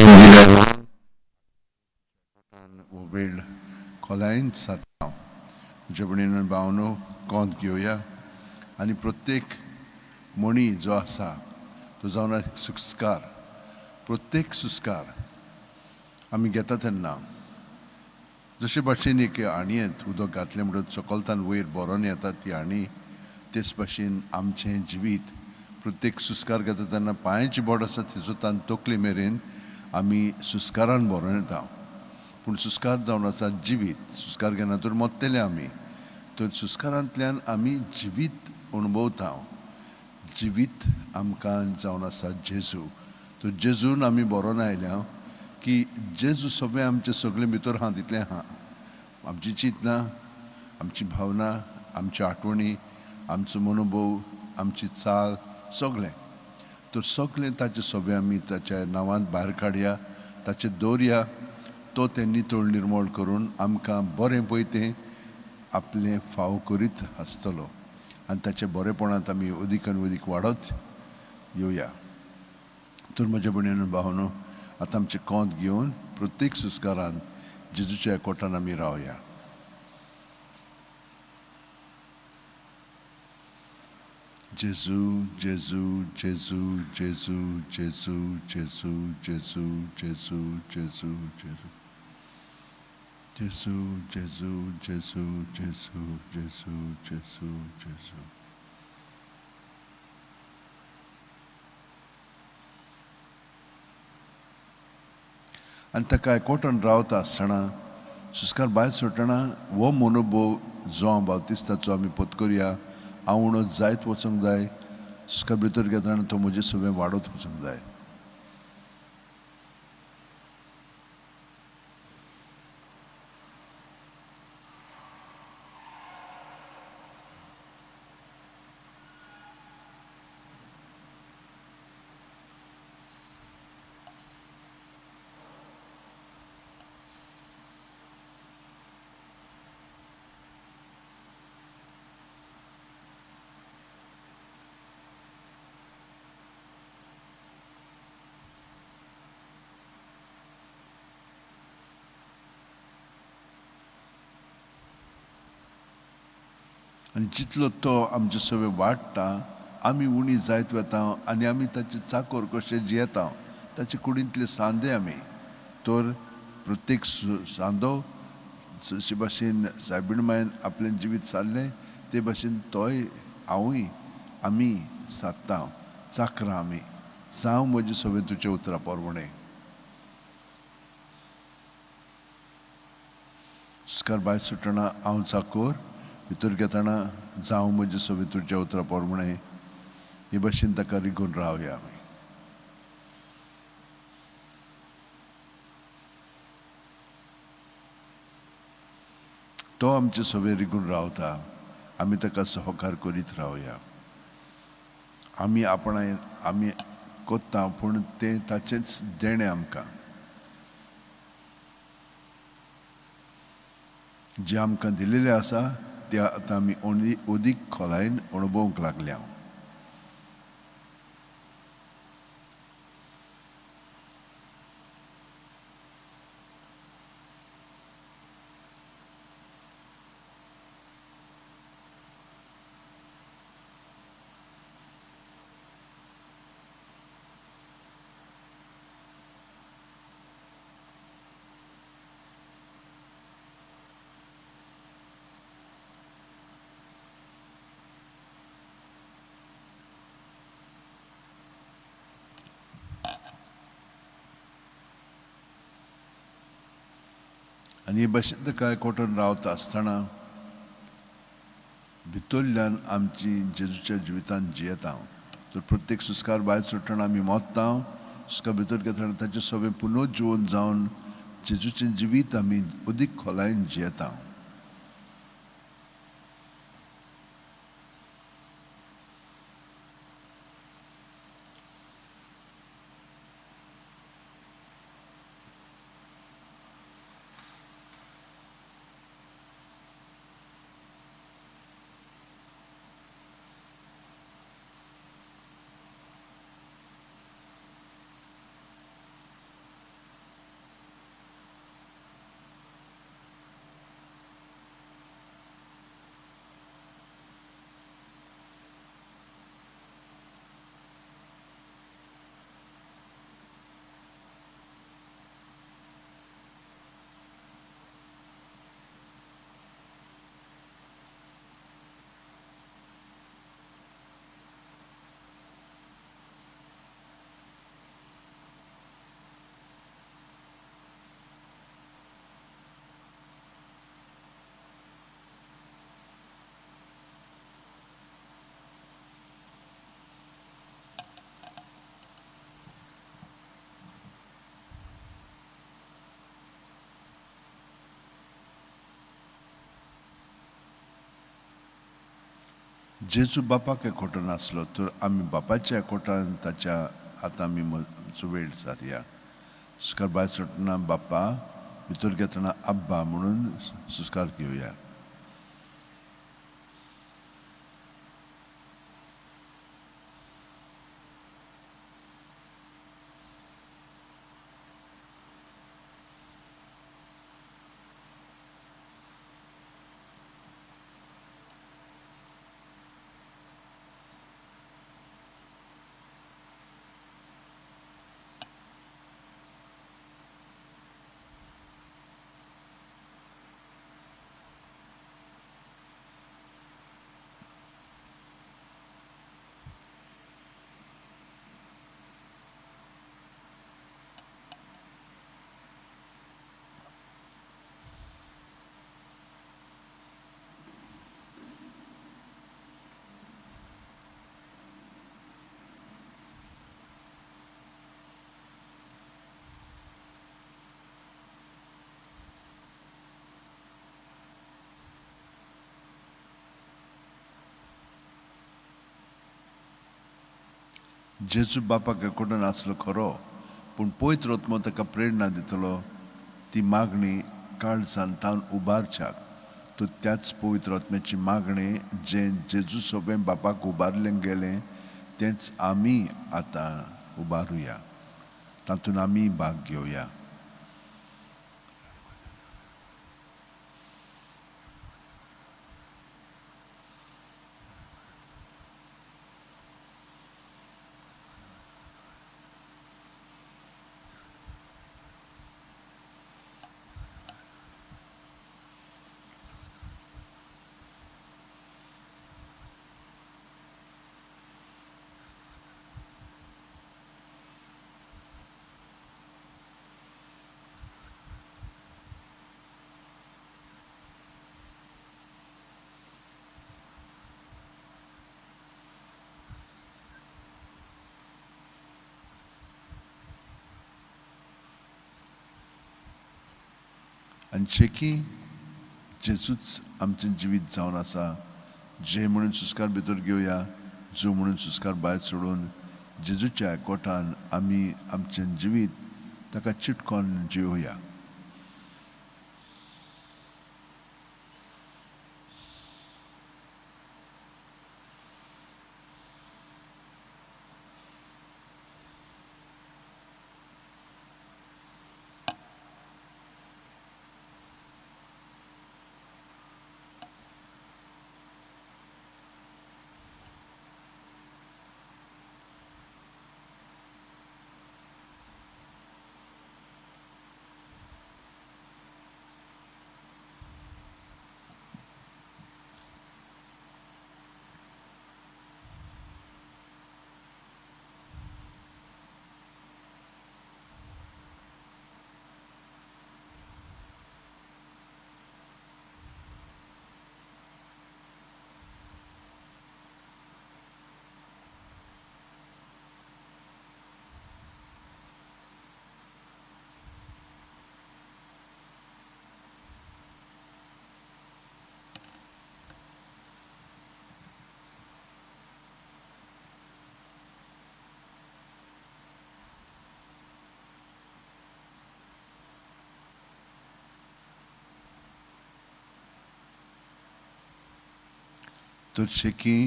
वो वेळ खोलायेन साताव तुजे भयणीन भावनो कोंत घेवया आनी प्रत्येक मणी जो आसा तो जावन एक सुस्कार प्रत्येक सुस्कार आमी घेता तेन्ना जशे भाशेन एक आणयेंत उदक घातलें म्हणटच सकलतान वयर भरोन येता ती आणी तेच भाशेन आमचें जिवीत प्रत्येक सुस्कार घेता तेन्ना पांयाची बोट आसा थिसूतान तकले मेरेन आमी सुस्कारान भरोन येता पूण सुस्कार जावन आसा जिवीत सुस्कार घेना तर मोत्तेले आमी तर सुस्कारांतल्यान आमी जिवीत अणभवता जिवीत आमकां जावन आसा जेजू तो जेजून आमी बरोवन आयल्या की जेजू सगळें आमचें सगळें भितर आहा तितलें आहा आमची चिंतना आमची भावना आमची आठवणी आमचो मनोभव आमची चाल सगळें तो सगळें ताचें सगळें आमी ताच्या नांवांत भायर काडया ताचें दवरया तो तें नितळ निर्मळ करून आमकां बरें पळय तें आपलें फाव करीत आसतलो आनी ताचे बरेपणांत आमी अदीक आनी अदीक वाडत येवया तर म्हज्या भयणीन भावनो आतां आमचें कोंत घेवन प्रत्येक सुस्कारान जेजूच्या एकवटान आमी रावया जेजू जेजू जेजू जेजू जेजू जेजू जेजू जेजू जेजू जेजू जेजू जेजू जेजू जेजू जेजू जेजू जेजू आनी ताका एकवटान रावता आसतना सुस्कार भायर सुट्टना हो मनोभव जो हांव बावतिस्ताचो आमी पत्करया हांव उणो जायत वचूंक जाय सुस्कार भितर घेतना तो म्हजें सगळें वाडत वचूंक जाय आनी जितलो तो आमचे सगळे वाडटा आमी उणी जायत वता आनी आमी ताचे चाकर कशे जियेता ताचे कुडींतले सांदे आमी तर प्रत्येक सांदो जशे भाशेन सायबीण मायन आपलें जिवीत चाललें ते भाशेन तोय हांवूय आमी सादता चाकरां आमी जावं म्हजें सगळें तुजें उतरां पोरवणें सुस्कार भायर सुट्टना हांव चाकोर भितर घेतना जावं म्हजें सगळें तुज्या उतरां पोरवणें हे भाशेन ताका रिगून रावया आमी तो आमचे सगळें रिगून रावता आमी ताका सहकार करीत रावया आमी आपणाय आमी कोत्ता पूण तें ताचेंच देणें आमकां जें आमकां दिलेलें आसा तें आतां आमी अदीक खोलायेन अणभवूंक लागल्या आनी हे भाशेन ताका एकवटान रावता आसतना भितरल्यान आमची जेजूच्या जिवितान जियेता तर प्रत्येक सुस्कार भायर सुट्टना आमी मोत्ता सुस्कार भितर घेतना ताचें सगळें पुनर्जीवन जावन जेजूचें जिवीत आमी अदीक खोलायेन जियेता जेजू बापाक एकवटो नासलो तर आमी बापाच्या एकवटान ताच्या आतां आमी मातसो वेळ सारया. सुस्कार भायर सरतना बाप्पा, भितर घेतना अब्बा म्हणून सुस्कार घेवया. जेजू बापाक एकवटो नासलो खरो, पूण पयत आत्मो ताका प्रेरणा दितलो ती मागणी काळजान तावन उबारच्याक. तो त्याच पवित्र आत्म्याची मागणी जे जेजू सोबे बापाक उबारलें गेलें तेंच आमी आतां उबारुया, तातूंत आमी भाग घेवया. आनी शेकी जेजूच आमचें जिवीत जावन आसा. जे म्हणून सुस्कार भितर घेवया, जो म्हणून सुस्कार भायर सोडून जेजूच्या एकवटान आमी आमचें जिवीत ताका चिटकोन जिवया. तर शेकी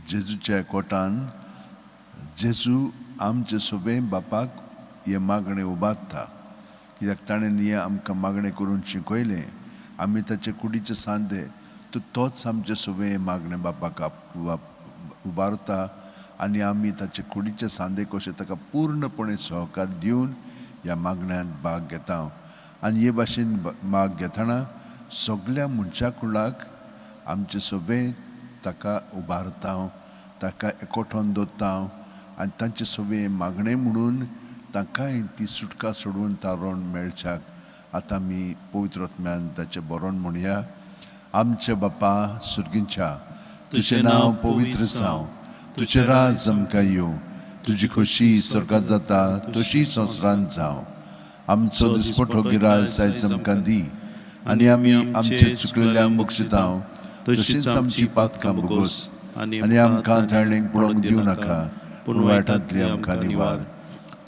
जेजूच्या एकवटान जेजू आमचे सोबे बापाक हे मागणे उबारता. कित्याक ताणें हे आमकां मागणें करून शिकयलें, आमी ताचे कुडीचे सांदे, तर तोच आमचे सोबे मागणे बापाक उबारता आनी आमी ताचे कुडीचे सांदे कशे ताका पूर्णपणे सहकार दिवन ह्या मागण्यांत भाग घेता. आनी हे भाशेन भाग घेतना सगळ्या मनशा कुळाक आमचे सोबे ताका उबारता, ताका एकवटोन दवरता आनी तांचे सोबे मागणे म्हणून तांकांय ती सुटका सोडून तारण मेळच्याक आतां आमी पवित्र आत्म्यान ताचें बरोवन म्हणया. आमचे बापा सुर्गींच्या, तुजें नांव पवित्र जावं, तुजें राज आमकां येवं, तुजी खोशी स्वर्गांत जाता तशी संवसारांत जावं. आमचो दिसपटो गिराय आयज आमकां दी आनी आमी आमचे चुकलेल्यांक बक्षितांव, तशींच आमची पातकां भोगोस आनी आमकां थाळणेक पडोवंक दिवं नाका, पूण वायटांतली आमकां निवार.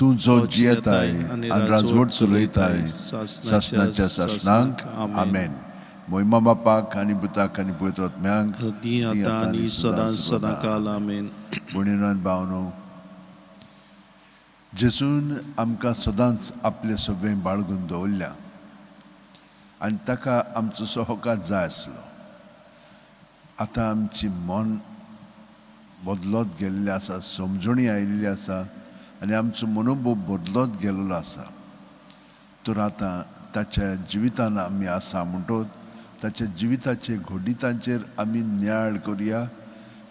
तूं जो जियेताय आनी राजवट चलयताय सासणाच्या सासणांक. आमेन. मोहिमा बापाक आनी पुताक आनी पवित्र आत्म्यांक, आतां आनी सदां सदां काल. आमेन. भयणीनो आनी भावनो, जेजून आमकां सदांच आपले सगळें बाळगून दवरल्या आनी ताका आमचो सहकार जाय आसलो. आतां आमची मन बदलत गेल्लें आसा, समजणी आयिल्ली आसा आनी आमचो मनोभव बदलत गेल्लो आसा. तर आतां ताच्या जिवितान आमी आसा म्हणटोच ताच्या जिविताचे घोडितांचेर आमी नियाळ करुया.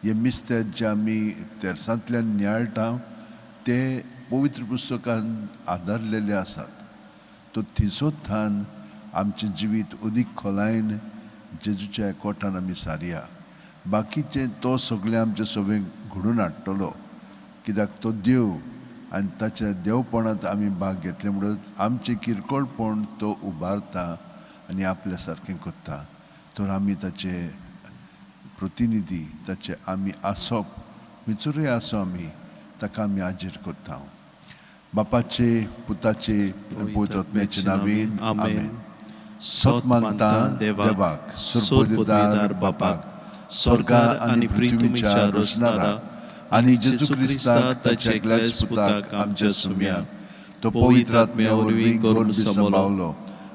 हे मिस्तेर जे आमी तेरसांतल्यान नियाळटा ते पवित्र पुस्तकान आदारलेले आसात. तो थिंचोच थान आमचें जिवीत उदीक खोलायन जेजूच्या एकवटान आमी सारया. बाकीचें तो सगळें आमचें सगळें घडोवन हाडटलो, कित्याक तो देव आनी ताच्या देवपणांत आमी भाग घेतले म्हणून आमचें किरकोळपण तो उबारता आनी आपल्या सारकें करता. तर आमी ताचे प्रतिनिधी, ताचे आमी आसप, खंयसरूय आसो आमी ताका आमी आजीर करता. बापाचे, पुताचे, पवित्र आत्म्याचे नांवेन. आमेन. सत मानता देवाक, सुरपदिदार बापाक, स्वर्गार आनी पृथ्वीच्या रचणारा, आनी जेजू क्रिस्ताक ताच्या एकल्याच पुताक आमच्या सुम्या, तो पवित्र आत्म्या वरवीं गर्भ सांबाळलो,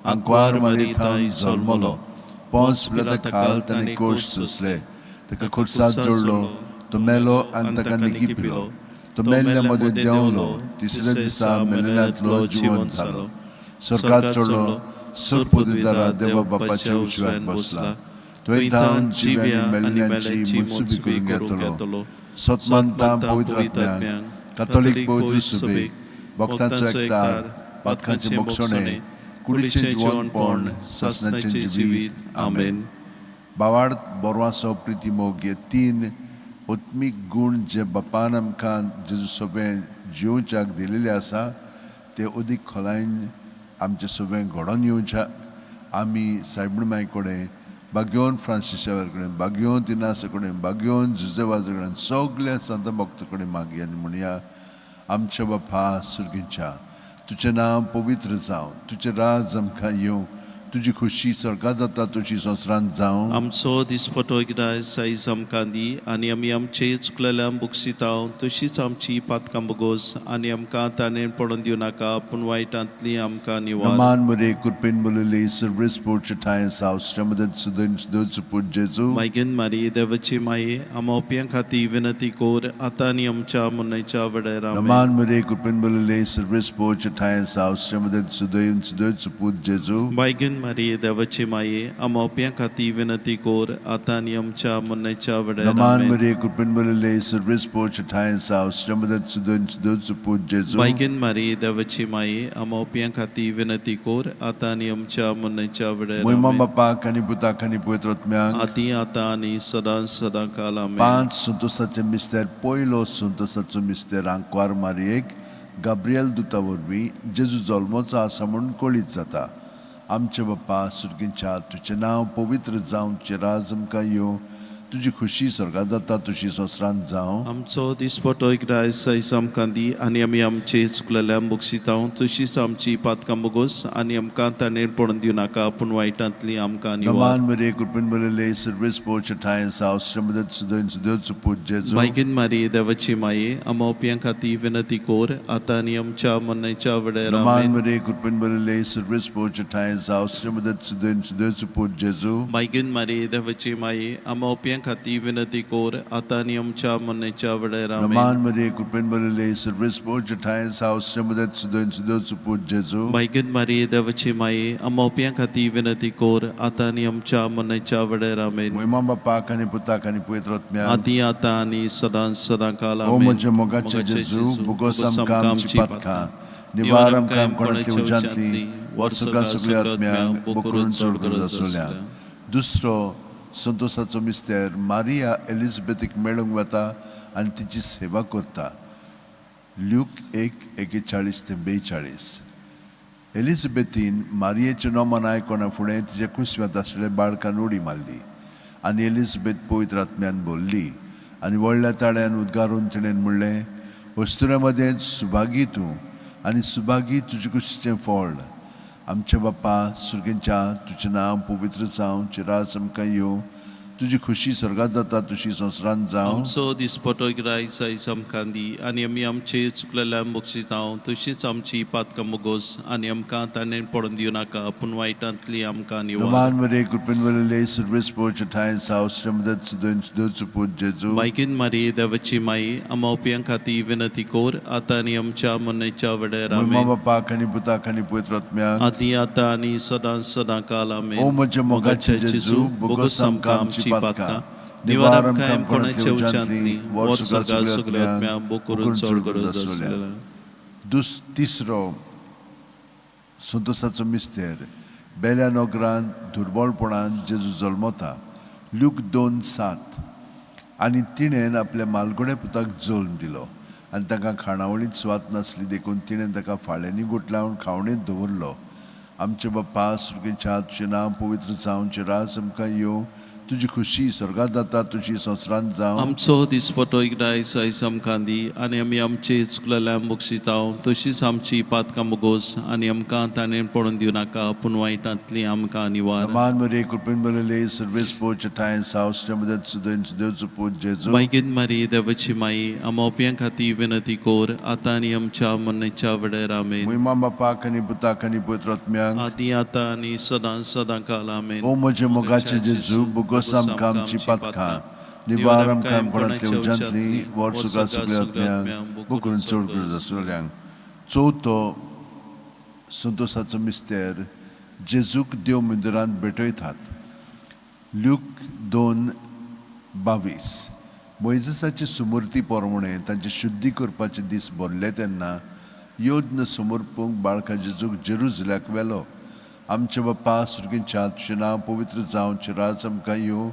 आंकवार मारयेंत जल्मलो, पोंस पिलाता खाल ताणें कोश सोंसले, ताका खुर्सात जोडलो, तो मेलो आनी ताका निगी पिलो, तो मेल्ल्या मदें देंवलो, तिसऱ्या दिसा मेल्ल्यांतलो जिवंत जालो, स्वर्गात चडलो, सुरपदिदारा देवा बापाच्या उजव्यान बसला, तो येतान जिव्या आनी मेल्ल्यांची मुत्सुबी करून घेतलो. सत मानता पवित्र आत्म्यांक, कातोलीक पवित्र सुबेक, भक्तांचो एकतार, पातकांचे मोक्षणे, कुडीचें जिवनपण, सासणाचें जिवीत. आमेन. बावार्द, बोरवासो, प्रिती मोग हे तीन आत्मीक गूण जे बापान आमकां जेजू सगळें जिवच्याक दिलेले आसा ते उदीक खोलायन आमचें सगळें घडोवन येवच्या. आमी सायबीण कडेन, बागेवन फ्रांसिसा कडेन, बागेवन तिनास कडेन, बागेवन जुजेवाजा कडेन, सगळ्या संत भक्त कडेन मागया आनी म्हणया, आमच्या बापा सुर्गीच्या, तुजें नांव पवित्र जावं, तुजें राज आमकां येवं, तुजी खुशी स्वर्गात जाता तशी संवसारांत जावं. आमचो दिसपटो गिराय सायज आमकां दी, आनी आमी आमचे चुकलेल्यांक बुगसितांव तशीच आमची पातकां बोगोस, आनी आमकां ताणें पडोवन दिवं नाका, पूण वायटांतली आमकां निवार. मान मरे कुरपेन मुलेले सर्वेस पोरच्या ठाय सावस्ट्यामध्ये सुदैन सुदैच पूज जेजू. मागीन मारी देवाची माये, आमोप्यां खातीर विनंती कोर, आतां आनी आमच्या मरणाच्या वेळार. आमेन. मान मरे कुरपेन मुलेले सर्वेस पोरच्या ठाय सावस्ट्यामध्ये सुदैन सुदैच पूज जेजू. मागीन मारी देवाची माये, आमोप्यां खातीर विनंती कोर, आतां आनी आमच्या मरणाच्या वेळार. मान मरे कुरपेन मुलेले सर्वेस पोरच्या ठाय सावस्ट्यामध्ये सुदैन सुदैच पूज जेजू. मागीन मारी देवाची माये, आमोप्यां खातीर विनंती कोर, आतां आनी आमच्या मरणाच्या वेळार. मोहिमा बापाक आनी पुताक आनी पवित्र आत्म्यांक, आदी आतां आनी सदां सदां काल. आमेन. 5 संतोसाचे मिस्तेर. पयलो संतोसाचो मिस्तेर आंकवार मारयेक गाब्रिएल दुता वरवीं जेजू जल्मोचो आसा म्हणून कळीत जाता. आमचे बापा सुर्गीच्या, तुजें नांव पवित्र जावं, तुजें राज आमकां येवं, तुजी खुशी स्वर्गात जाता तशी संवसारांत जावं. आमचो दिसपटो गिराय सायज आमकां दी, आनी आमी आमचे चुकलेल्यांक बुगसितांव तशीच आमची पातकां बोगोस, आनी आमकां ताणें पडोवन दिवं नाका, पूण वायटांतली आमकां निवार. मान मरे कुरपेन मुलेले सर्वेस पोरच्या ठाय सावस्ट्यामध्ये सुदैन सुदैच पूज जेजू. मागीन मारी देवाची माये, आमोप्यां खातीर विनंती कोर, आतां आनी आमच्या मरणाच्या वेळार. मान मरे कुरपेन मुलेले सर्वेस पोरच्या ठाय सावस्ट्यामध्ये सुदैन सुदैच पूज जेजू. मागीन मारी देवाची माये, आमोप्यां खातीर विनंती कोर, आतां आनी आमच्या मरणाच्या वेळार. मान मरे कुरपेन मुलेले सर्वेस पोरच्या ठाय सावस्ट्यामध्ये सुदैन सुदैच पूज जेजू. मागीन मारी देवाची माये, आमोप्यां खातीर विनंती कोर, आतां आनी आमच्या मरणाच्या वेळार. आमेन. मोहिमा बापाक आनी पुताक आनी पवित्र आत्म्यांक, आदी आतां आनी सदां सदां काल. ओ म्हज्या मोगाचे जेजू, बुगोस आमकां आमची पातकां, निवार आमकां कोणाची उज्यांतली, वर सगळ्या आत्म्यांक बोकरून चड गरज आसलेल्या. दुसरो संतोसाचो मिस्तेर मारिया एलिझाबेथीक मेळूंक वता आनी तिची सेवा करता. ल्यूक 1:41-42. एलिझाबेथीन मारियेचें नोमान आयकना फुडें तिच्या कुसव्यांत आशिल्ल्या बाळकान उडी मारली, आनी एलिझाबेथ पवित्र आत्म्यान बोल्ली, आनी व्हडल्या ताळ्यान उद्गारून तिणेन म्हणलें, वस्तुऱ्या मदें सुभागी तूं आनी सुभागी तुजे कुशीचें फळ. आमचे बाप्पा सुर्गेंच्या तुजें नांव पवित्र जावं, चिरास आमकां येवं. तुजी खुशी स्वर्गांत जाता तशी संवसारांत जावं. आमचो दिसपटो गिरायस आयज आमकां दी आनी आमी आमचे चुकलेल्यांक बक्षितांव. तशीच आमची पातकां बोगोस आनी आमकां ताणें पडोवन दिवं नाका, पूण वायटांतली आमकां निवार. Naman Maria, कृपेन वलेले सर्वेस पोचताय सावश्रमदत सुदन सुदोच पूज जेजू. मायकीन मारी देवाची माई आमावप्यां खाती विनंती कोर, आतां आनी आमच्या मरणाच्या वेळार Mama आमेन. Bapa kani puta kani puetratmya. आदी आतां आनी सदां काल आमेन. O म्हजे मोगाचे जेजू, बोगस आमकां आमची पातकां. निवार आमकां कोणाचे उच्चांतली, वर सुगा सुगल्यात्म्या, बोकुरून चोड गरज आसलेल्या. तिसरो संतोसाचो मिस्तेर. बेल्या नोगरांत दुर्बळपणान जेजू जल्मता. लूक 2:7. आनी तिणेन आपल्या मालगुडे पुताक जल्म दिलो आनी ताका खाणावळीत सुवात नासली देखून तिणेन ताका फाळ्यांनी गुटलावन खावणेंत दवरलो. आमचे बाप्पा सुर्गेच्या तुजें नांव पवित्र जावं, चिरास आमकां येवं. तुजी खुशी स्वर्गांत जाता तशी संवसारांत जावं. आमचो दिसपटो गिरायस आयज आमकां दी आनी आमी आमचे चुकलेल्यांक बक्षितांव. तशीच आमची पातकां बोगोस आनी आमकां ताणें पडोवन दिवं नाका, पूण वायटांतली आमकां निवार. नमान मरे कृपेन बलेले सर्वेस पोचताय सावश्रमदत सुदन सुदेवचो पूज जेजू. मायकीन मारी देवाची माई आमावप्यां खाती विनंती कोर, आतां आनी आमच्या मरणाच्या वेळार आमेन. मुयमा बापा कनी पुता कनी पुत्रात्म्यांक. आदी आतां आनी सदां काल आमेन. ओ म्हजे मोगाचे जेजू, बोगस आमकां आमची पातकां. निवार आमकां कोणातले उज्यांतली, वर सुगा सुगल्यात्म्यांक, बोकुरून चोड गरज आसलेल्यांक. चवथो संतोसाचो मिस्तेर. जेजूक देव मंदिरांत भेटयतात. लूक 2:22. मोइजेसाची सुमूर्ती पोरमणे तांचे शुद्धी करपाचे दीस भरले तेन्ना योद्न समर्पूंक बाळका जेजूक जेरुसल्याक व्हेलो. आमचे बाप्पा सुर्गेच्या तुजें नांव पवित्र जावं, चिरास आमकां येवं.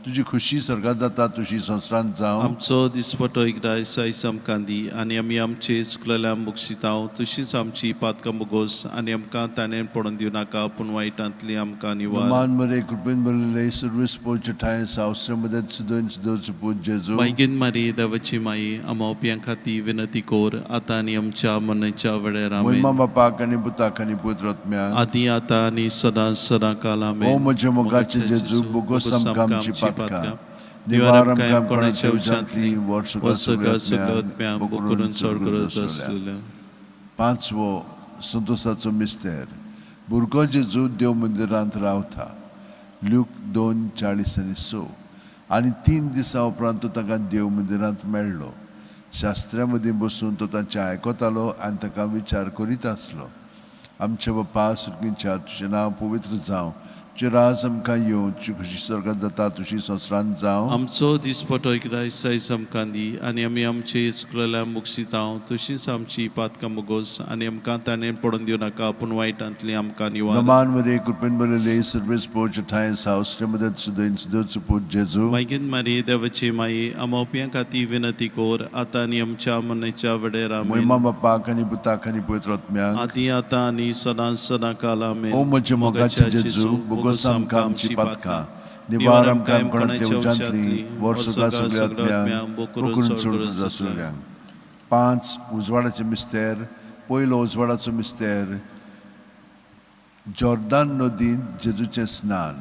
तुजी खुशी स्वर्गांत जाता तशी संवसारांत जावं. आमचो दिसपटो गिरायस आयज आमकां दी आनी आमी आमचे चुकलेल्यांक बक्षितांव. तशीच आमची पातकां बोगोस आनी आमकां ताणें पडोवन दिवं नाका, पूण वायटांतली आमकां निवार. नमान मरे कृपेन बलेले सर्वेस पोचताय सावश्रमदत सुदन सुदेवचो पूज जेजू. मायकीन मारी देवाची माई आमावप्यां खाती विनंती कोर, आतां आनी आमच्या मरणाच्या वेळार मुयमा आमेन. बापा कनी पुता कनी पुत्रात्म्यांक. आदी आतां आनी सदां काल ओ आमेन. म्हजे मोगाचे जेजू, बोगस आमकां आमची पातकां. निवार आमकां कोणाचे उज्यांतली, वर सुगा सुगल्यात्म्यांक, बोकुरून चोड गरज आसलेल्या. पांचवो संतोसाचो मिस्तेर. भुरगो जेजू देव मंदिरांत रावता. लूक 2:40-6. आनी 3 दिसां उपरांत तो ताका देव मंदिरांत मेळ्ळो. शास्त्र्यां मदीं बसून तो तांचें आयकतालो आनी ताका विचार करीत आसलो. आमचे बाप्पा सुर्गेच्या तुजें नांव पवित्र जावं, चिरास आमकां येवं. तुजी खुशी स्वर्गांत जाता तशी संवसारांत जावं. आमचो दिसपटो गिरायस आयज आमकां दी आनी आमी आमचे चुकलेल्यांक बक्षितांव. तशीच आमची पातकां बोगोस आनी आमकां ताणें पडोवन दिवं नाका, पूण वायटांतली आमकां निवार. नमान मरे कृपेन बलेले सर्वेस पोचताय सावश्रमदत सुदन सुदेवचो पूज जेजू. मागीर मारी देवाची माई आमावप्यां खाती विनंती कोर, आतां आनी आमच्या मरणाच्या वेळार आमेन. मुयमा बापा कनी पुता कनी पुत्रात्म्यांक. आदी आतां आनी सदां काल आमेन. ओ म्हजे मोगाचे जेजू, बोगस आमकां आमची पातकां. निवार आमकां कोणातले उज्यांतली, वर सुगा सुगल्यात्म्यांक, बोकुरून चोड गरज आसलेल्यांक. 5 उजवाडाचे मिस्तेर. पयलो उजवाडाचो मिस्तेर. जॉर्दान नदींत जेजूचें स्नान.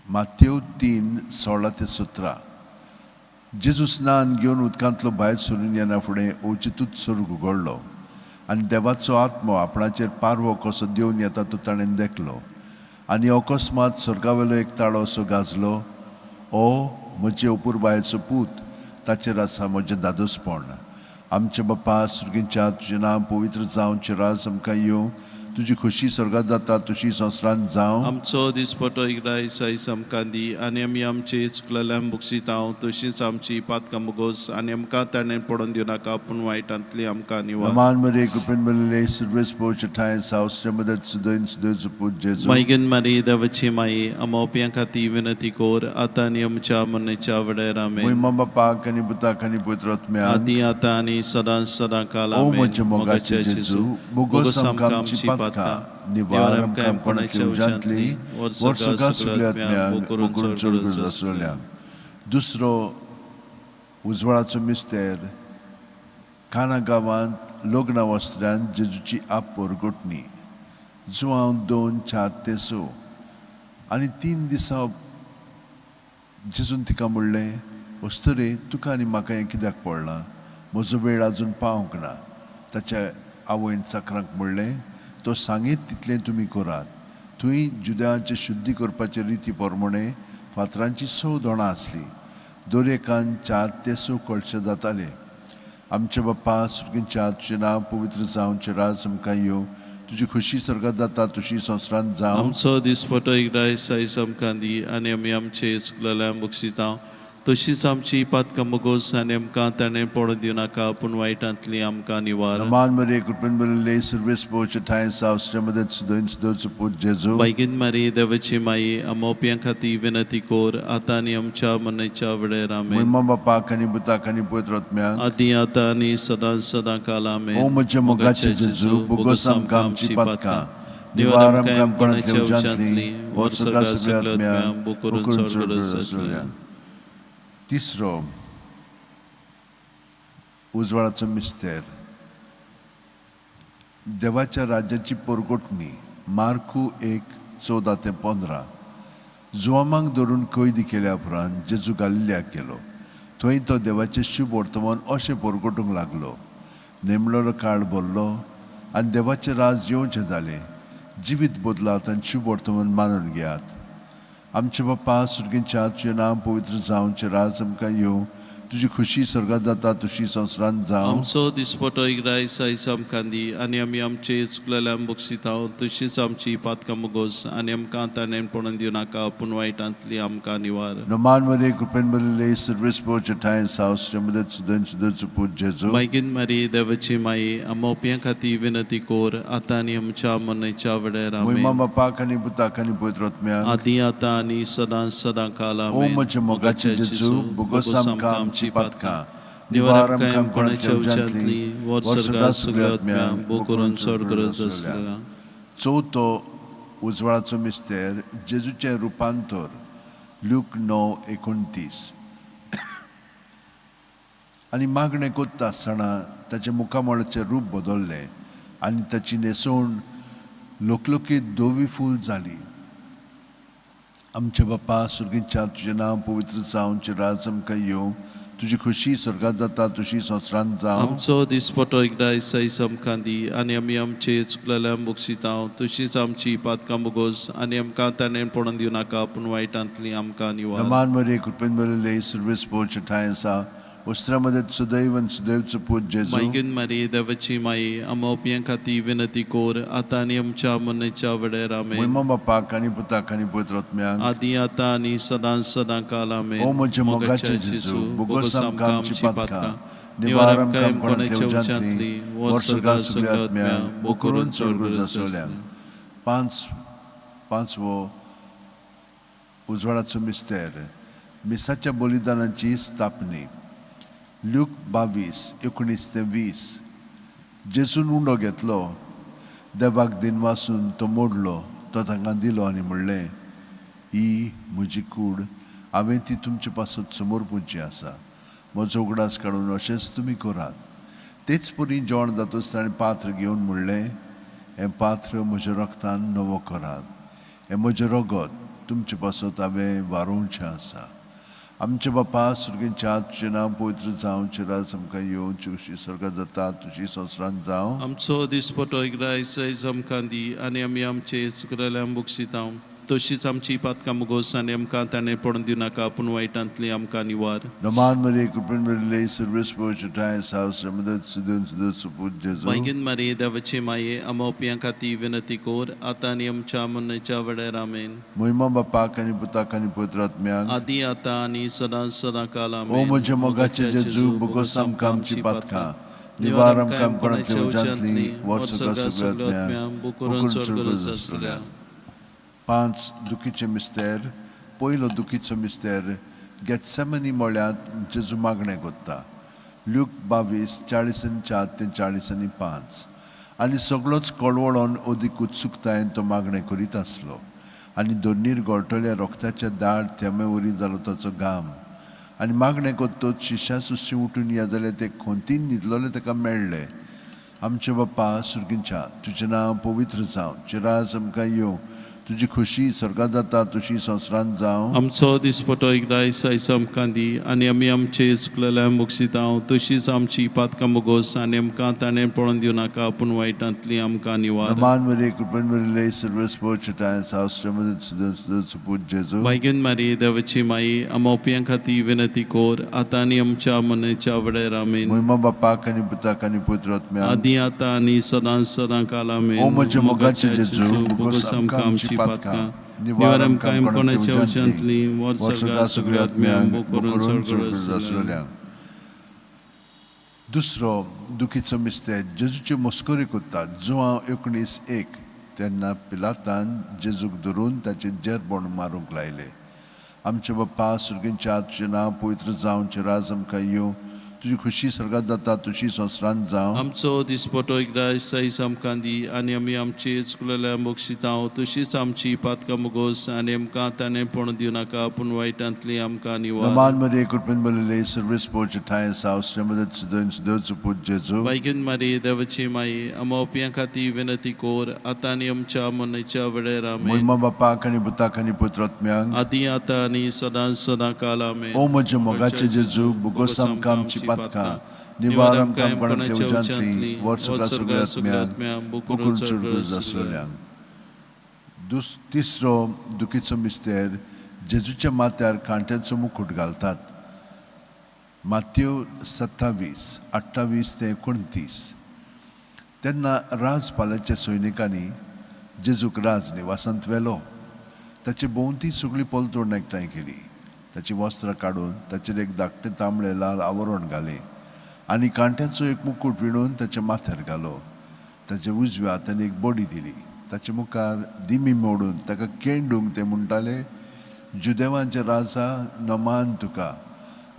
मातेव 3:16-17. जेजू स्नान घेवन उदकांतलो भायर सरून येना फुडें ओचितूच स्वर्ग उगडलो आनी देवाचो आत्मो आपणाचेर पारवो कसो देवन येता तो ताणें देखलो. आनी अकस्मात स्वर्गावेलो एक ताळो असो गाजलो. ओ म्हजे अपुरबायेचो पूत, ताचेर आसा म्हजें दादोसपण. आमचे बाप्पा सुर्गेच्या तुजें नांव पवित्र जावं, चिरास आमकां येवं. तुजी खुशी स्वर्गांत जाता तशी संवसारांत जावं. आमचो दिसपटो गिरायस आयज आमकां दी आनी आमी आमचे चुकलेल्यांक बक्षितांव. तशीच आमची पातकां बोगोस आनी आमकां ताणें पडोवन दिवं नाका, पूण वायटांतली आमकां निवार. नमान मरे कृपेन बलेले सर्वेस पोचताय सावश्रमदत सुदन सुदेवचो पूज जेजू. मागीर मारी देवाची माई आमावप्यां खाती विनंती कोर, आतां आनी आमच्या मरणाच्या वेळार आमेन. मुयमा बापा कनी पुता कनी पुत्रात्म्यांक. आदी आतां आनी सदां काल ओ आमेन. म्हजे मोगाचे जेजू, बोगस आमकां आमची पातका निवारम काम कोणाच्या उजांतली वर्सोका सगळ्यांत बोकरून चड गरज आसलेल्यांक. दुसरो उजवाडाचो मिस्तेर काना गांवांत लग्न वस्त्रांत जेजूची आप परगोटणी जुवांव 2, 4 ते 6 आनी 3 दिसां जेजून तिका म्हणलें वस्तुरे तुका आनी म्हाका हें कित्याक पडलां, म्हजो वेळ आजून पावंक ना. ताच्या आवयन चाकरांक म्हणलें तो सांगीत तितलें तुमी करात. थंय जुद्यांचे शुद्धी करपाचे रिती प्रमाणे फातरांची 6 दोणां आसलीं. दरेकान 4 ते 6 कळशे जाताले. आमचे बाप्पा सुर्गींच्या तुजें नांव पवित्र जावचें, राज आमकां येवं, तुजी खुशी स्वर्गांत जाता तशी संवसारांत जावं. आमचो दिसपटो एकदां सायज आमकां दी आनी आमी आमचे चुकलेल्यांक बक्षितांव. तशीच आमची पातकां मोगोस आनी आमकां ताणें पडून दिवं नाका, पूण वायटांतली आमकां निवार. नमान मरे कृपेन बरले सर्वेस पोवचे ठाय सावस्त्रेमध्ये सुदोन सुदोचो पूत जेजू. बेगीन मारी देवाची माई आमोप्यां खातीर विनंती कोर, आतां आनी आमच्या मरणाच्या वेळार आमेन. महिमा बापाक आनी पुताक आनी पवित्र आत्म्याक आदी आतां आनी सदां काल आमेन. ओ म्हजे मोगाचे जेजू, बोगोस आमकां आमची पातकां निवार आमकां कोणाच्या उजांतली वर्सोका सगळ्या आत्म्याक बोकरून चड गरज आसलेल्यांक. तिसरो उजवाडाचो मिस्तेर देवाच्या राज्याची परगोटणी मार्कू 1:14 ते 15. जुवामांक धरून कैदी केल्या उपरांत जेजू गालिल्याक गेलो. थंय तो देवाचें शुभ वर्तमान अशें परगोटूंक लागलो. नेमलेलो काळ भरलो आनी देवाचें राज येवचें जालें. जिवीत बदलात आनी शुभ वर्तमान मानून घेयात. आमचे बाप्पा सुर्गींच्या तुजें नांव पवित्र जावचें, राज आमकां येवं, तुजी खुशी स्वर्गांत जाता तशी संवसारांत जावं. आमचो दिसपटो एकदां सायज आमकां दी आनी आमी आमचे चुकलेल्यांक बक्षितांव. तशीच आमची पातकां मोगोस आनी आमकां ताणें पडून दिवं नाका, पूण वायटांतली आमकां निवार. नमान मरे कृपेन बरले सर्वेस पोवचे ठाय सावस्त्रेमध्ये सुदोन सुदोचो पूत जेजू. बेगीन मारी देवाची माई आमोप्यां खातीर विनंती कोर, आतां आनी आमच्या मरणाच्या वेळार महिमा आमेन. बापाक आनी पुताक आनी पवित्र आत्म्याक आदी आतां आनी सदां काल ओ आमेन. म्हजे मोगाचे जेजू, बोगोस आमकां आमची पातकां निवार आमकां कोणाच्या उजांतली वर्सोका सगळ्या आत्म्याक बोकरून चड गरज आसलेल्यांक. चवथो उजवाडाचो मिस्तेर जेजूचें रुपांतर लूक 9:29. आनी मागणें कोत्ता आसतना ताचे मुखामळाचें रूप बदल्लें आनी ताची न्हेसवण लोकलोकीत धवी फूल जाली. आमचे बाप्पा सुर्गींच्या तुजें नांव पवित्र जावचें, राज आमकां येवं, तुजी खुशी स्वर्गांत जाता तशी संवसारांत जावं. आमचो दिसपटो एकदां सायज आमकां दी आनी आमी आमचे चुकलेल्यांक बक्षितांव. तशीच आमची पातकां बोगोस आनी आमकां ताणें पडून दिवं नाका, पूण वायटांतली आमकां निवार. नमान मरे कृपेन बरले सर्वेस पोवचे ठाय आसा वस्त्रामध्ये सुदैव आनी सुदैवचो पूत जेजू. बेगीन मारी देवाची माई आमोप्यां खातीर विनंती कोर, आतां आनी आमच्या मरणाच्या वेळार आमेन. महिमा बापाक आनी पुताक आनी पवित्र आत्म्याक आदी आतां आनी सदां काल आमेन. ओ म्हजे मोगाचे जेजू, बोगोस आमकां आमची पातकां निवार आमकां कोणाच्या उजांतली वर्सोका सगळ्या आत्म्याक बोकरून चड गरज आसलेल्यांक. पांचवो उजवाडाचो मिस्तेर मिसाच्या बलिदानाची स्थापनी लूक 22:19 ते 20. जेजून उंडो घेतलो, देवाक दिनवासून तो मोडलो, तो तांकां दिलो आनी म्हणलें ही म्हजी कूड, हांवें ती तुमचे पासत समोर पुंजची आसा. म्हजो उगडास काडून अशेंच तुमी करात. तेच परी जेवण जातच ताणें पात्र घेवन म्हणलें हें पात्र म्हज्या रगतान नवो करात. हें म्हजें रगत तुमचे पासत हांवें वारोवचें आसा. आमचे बाप्पा सुर्गींच्या तुजें नांव पवित्र जावचें, राज आमकां येवं, तुजी खुशी स्वर्गांत जाता तुजी संवसारांत जावं. आमचो दिसपटो एकदां सायज आमकां दी आनी आमी आमचे चुकलेल्यांक बक्षितांव. तशीच आमची पातकां मोगोस आनी आमकां ताणें पडून दिवं नाका, पूण वायटांतली आमकां निवार. नमान मरे कृपेन बरले सर्वेस पोवचे ठाय सावस्त्रेमध्ये सुदोन सुदोचो पूत जेजू. बेगीन मारी देवाची माये आमोप्यां खातीर विनंती कोर, आतां आनी आमच्या मरणाच्या वेळार आमेन. महिमा बापाक आनी पुताक आनी पवित्र आत्म्याक आदी आतां आनी सदां काल ओ आमेन. म्हजे मोगाचे जेजू, बोगोस आमकां आमची पातकां निवार आमकां कोणाच्या उजांतली वर्सोका सगळ्या आत्म्याक बोकरून चड गरज आसलेल्यांक. 5 दुखीचे मिस्तेर. पयलो दुखीचो मिस्तेर गेत्सेमनी मळ्यांत जेजू मागणें कोत्ता. लूक 22:40 ते 45. आनी सगळोच कळवळोन ओदीक उत्सुकतायेन तो मागणें करीत आसलो आनी दोनीर गळटल्या रोगताचे दाड थेंबे वरी जालो ताचो घाम आनी मागणें कोत्तोच शिश्या सुशी उठून या जाल्यार ते खोंतीन न्हिदलोले ताका मेळ्ळे. आमचे बाप्पा सुर्गींच्या तुजें नांव पवित्र जावं, चिराज आमकां येवं, तुजी खुशी स्वर्गांत जाता तशी संवसारांत जावं. आमचो दिसपटो एकदां सायज आमकां दी आनी आमी आमचे चुकलेल्या मुगसितांव तशीच आमची पातकां मोगोस आनी आमकां ताणें पळोवन दिवं नाका पूण वायटांतली आमकां निवार. नमान मरे कृपण मरे सर्वस्व चटाय सावस्त्रमध्ये सुद्धा सुपूत जेजू. वायगेन मारी देवाची माई आमोप्यां खातीर विनंती कोर आतां आनी आमच्या मनच्या वडेर आमेन. महिमा बापाक आनी पुताक आनी पवित्र आत्म्याक आदी आतां आनी सदां काल आमेन. ओ म्हज्या मोगाचे जेजू, भोगोस आमकां आमची पातकां निवार आमकां कोणाच्या उच्चांतली वर सगळ्या सगळ्या आत्म्यांक करून चडसुल्यांक. दुसरो दुखीचो मिस्तेर जेजूच्यो मस्करी कोत्तात. जुवांव 19:1 तेन्ना पिलातान जेजूक धरून ताचे जेरबोण मारूंक लायले. आमचे बाप्पा सुर्गींच्या तुजें नांव पवित्र जावं, चिराज आमकां येवं, तुजी खुशी स्वर्गांत जाता तशी संवसारांत जावं. आमचो दिसपटो एकदां सायज आमकां दी आनी आमी आमचे चुकलेल्या मोगसितांव तशीच आमची पातकां मोगोस आनी आमकां ताणें पळोवन दिवं नाका पूण वायटांतली आमकां निवार. नमान मरे कृपण बलले सर्वेस पोच ठाय सावस्त्रमध्ये सुद्धा सुपूत जेजू. वायगेन मारी देवाची माई आमोप्यां खातीर विनंती कोर आतां आनी आमच्या मनच्या वडेर आमेन. महिमा बापाक आनी पुताक आनी पवित्र आत्म्यांक आदी आतां आनी सदां काल आमेन. ओ म्हज्या मोगाचे जेजू, भोगोस आमकां आमची पातकां निवार आमकां कोणाच्या उज्यांतली वर सगळ्या आत्म्यांक करून चडसुल्यांक. तिसरो दुखीचो मिस्तेर जेजूच्या माथ्यार कांट्याचो मुकुट घालतात. मात्यो 27:28-29 तेन्ना राजपालाच्या सैनिकांनी जेजूक राज निवासांत व्हेलो. ताचे भोंवती सगळी पलतोड एकठांय केली. ताची वस्त्रां काडून ताचेर एक धाकटें तांबडें लाल आवरण घालें आनी कांट्याचो एक मुकुट विणून ताच्या माथ्यार घालो. ताच्या उजव्या हातान एक बडी दिली. ताच्या मुखार दिमी मोडून ताका केंडूंक ते म्हणटाले, जुदेवांचे राजा नमान तुका.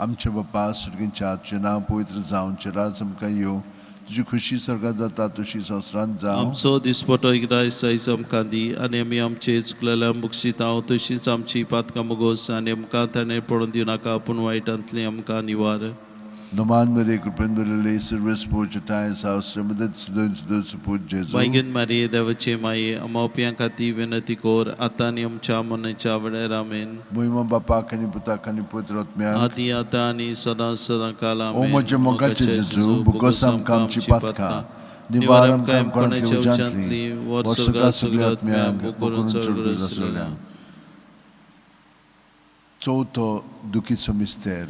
आमचे बाप्पा सुर्गींच्या तुजें नांव पवित्र जावं, चिराज आमकां येवं, तुजी खुशी स्वर्गांत जाता तशी संवसारांत जावं. आमचो दिसपटो एकदां सायज आमकां दी आनी आमी आमचे चुकलेल्या मुगसितांव तशीच आमची पातकां मोगोस आनी आमकां ताणें पळोवन दिवं नाका पूण वायटांतली आमकां निवार. नमान मरे कृपण बरले सर्वेस पोच ठाय सावस्त्रमध्ये सुद्धा सुपूत जेजू. वायगेन मारी देवाची माई आमोप्यां खातीर विनंती कोर आतां आनी आमच्या मनच्या वडेर आमेन. महिमा बापाक आनी पुताक आनी पवित्र आत्म्यांक आदी आतां आनी सदां काल ओ आमेन. म्हज्या मोगाचे जेजू, भोगोस आमकां आमची पातकां निवार आमकां कोणाच्या उज्यांतली वर सगळ्या आत्म्यांक करून चडसुल्यांक. चवथो दुखीचो मिस्तेर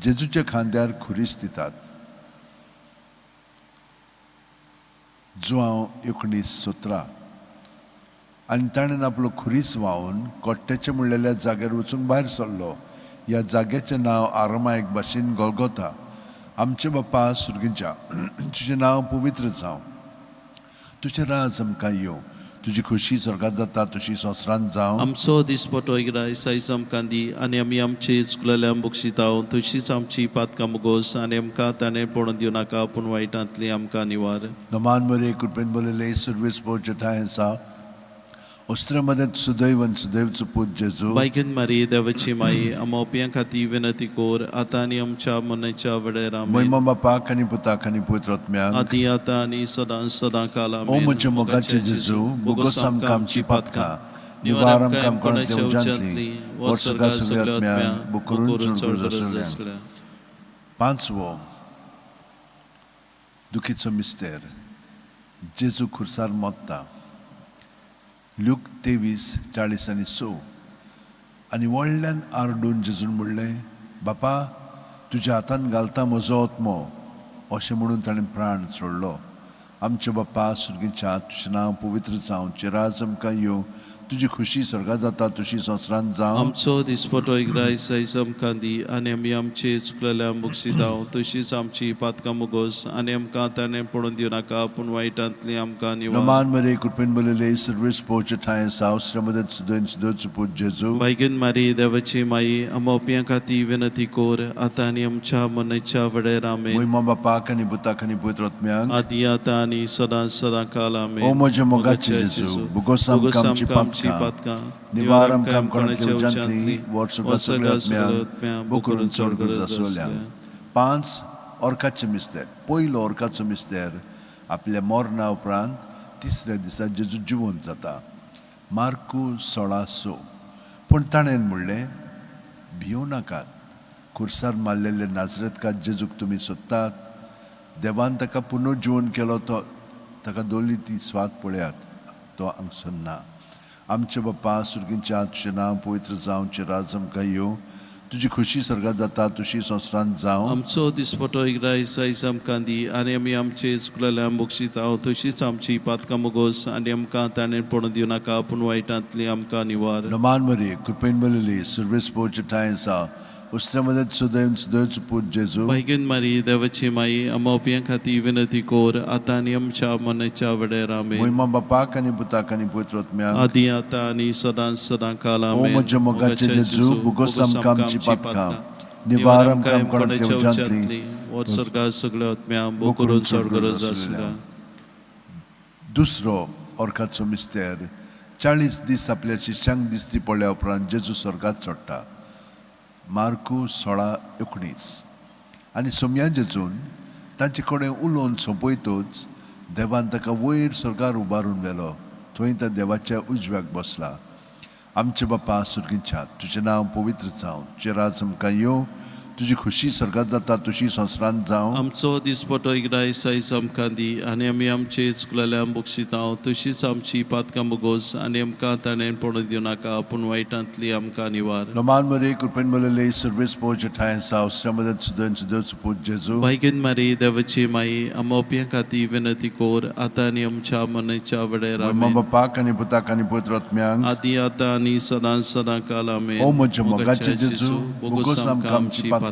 जेजूच्या खांद्यार खुरीस दितात. जुवांव 19:17 आनी ताणें आपलो खुरीस व्हांवून कोट्ट्याचे म्हणलेल्या जाग्यार वचूंक भायर सरलो. ह्या जाग्याचें नांव आरामायक भाशेन गोल्गोथा. आमचे बाप्पा सुर्गींच्या तुजें नांव पवित्र जावं, तुजें राज आमकां येवं, तुजी खुशी स्वर्गांत जाता तशी संवसारांत जावं. आमचो दिसपटो एकदां सायज आमकां दी आनी आमी आमचे चुकलेल्या मुगसितांव तशीच आमची पातकां मोगोस आनी आमकां ताणें पळोवन दिवं नाका पूण वायटांतली आमकां निवार. नमान मरे कृपेन बलले सर्वेस पोच ठाय आसा अस्त्रमध्ये सुदैव चुपूत जेजू. वायगेन मारी देवाची माई आमोप्यां खातीर विनंती कोर आतां आनी आमच्या मनच्या वडेर आमेन. महिमा बापाक आनी पुताक आनी पवित्र आत्म्यांक आदी आतां आनी सदां काल ओ आमेन. म्हज्या मोगाचे जेजू, भोगोस आमकां आमची पातकां निवार आमकां कोणाच्या उज्यांतली वर सगळ्या आत्म्यांक करून चडसुल्यांक. पांचवो दुखीचो मिस्तेर जेजू खुर्सार मोत्ता. लूक 23:40-41 आनी व्हडल्यान आरडून जेजून म्हणलें, बापा तुज्या हातान घालता म्हजो आत्मो. अशें म्हणून ताणें प्राण सोडलो. आमचे बाप्पा सुर्गींच्या तुजें नांव पवित्र जावं, चिराज आमकां येवं, तुझी खुशी स्वर्गात जाता तशी संवसारांत जावं. आमचो दिसपटो इग्रायस आयज आमकां दी आनी आमी आमचे चुकलेल्या मुगसितांव तशीच आमची पातकां मुगोस आनी आमकां ताणें पडून दिवं नाका पूण वायटांतली आमकां निवार. Naman Maria Kurpen Balile Service Pochatai South Ramadat Sudan Sudot Jesu. Vaigin Marie देवाची माई आमोपियां खाती विनंती कोर आता आनी आमच्या मनाच्या वडेर आमेन. Muy mama pakani butakani putrotmyang. आदी आता आनी सदां काल आमेन. O moja mogache Jesu. Bugosam kamchi patka. Nivaram kam konatli ujantli. Warsuga sugatmyang. Bukurun sorgur zasolyang. 5 orkaचे मिस्तेर. पयलो orकाचो मिस्तेर आपल्या मरणा उपरांत तिसऱ्या दिसा जेजू जिवंत जाता. मार्कू 16:6. पूण ताणें म्हणलें भियो नाकात. खुर्सार मारलेले नाजरेतकार जेजूक तुमी सोदतात. देवान ताका पुनर्जीवन केलो तो ताका दोली ती स्वाद पळयात. तो हांगसर ना. आमचे बाप्पा सुर्गींच्या तुजें नांव पवित्र जावं, तुजें राज आमकां येवं, तुजी खुशी स्वर्गात जाता तशी संवसारांत जावं. आमचो दिसपटो इग्रायस आयज आमकां दी आनी आमी आमचे चुकलेल्या मुगसितांव तशीच आमची पातकां मुगोस आनी आमकां ताणें पडून दिवं नाका पूण वायटांतली आमकां निवार. Naman Maria Kurpen Balile Service Pochatai South Ustramadat Sudan Sudot Jesu. Vaigin Marie देवाची माई आमोपियां खाती विनंती कोर आता आनी आमच्या मनाच्या वडेर आमेन. Muy mama pakani butakani putrotmyang. आदी आता आनी सदां काल O आमेन. moja mogache Jesu. Bugosam kamchi patka. Nivaram kam konatli ujantli. वर स्वर्गात सगळ्या आत्म्या बोकरून सोडगरज आसला. दुसरो orकाचो मिस्तेर 40 दीस आपल्या शिश्यांक दिसती पडल्या उपरांत जेजू स्वर्गात चडटा. मार्कू 16:19. आनी सोमया जेजून तांचे कडेन उलोवन सोंपयतूच देवान ताका वयर स्वर्गार उबारून व्हेलो. थंय त्या देवाच्या उजव्याक बसला. आमचे बाप्पा सुर्गींच्या तुजें नांव पवित्र जावं, तुजें राज आमकां येवं, तुजी खुशी स्वर्गात जाता तशी संवसारांत जावं. आमचो दिसपटो इग्रायस आयज आमकां दी आनी आमी आमचे चुकलेल्या मुगसितांव तशीच आमची पातकां मुगोस आनी आमकां ताणें पडून दिवं नाका पूण वायटांतली आमकां निवार. Naman Maria Kurpen Balile Service Pochatai South Ramadat Sudan Sudot Jesu. Vaigin Marie देवाची माई आमोपियां खाती विनंती कोर आता आनी आमच्या मनाच्या वडेर Muy आमेन. mama pakani butakani putrotmyang. आदी आता आनी सदां काल आमेन. O moja mogache Jesu. Bugosam kamchi patka.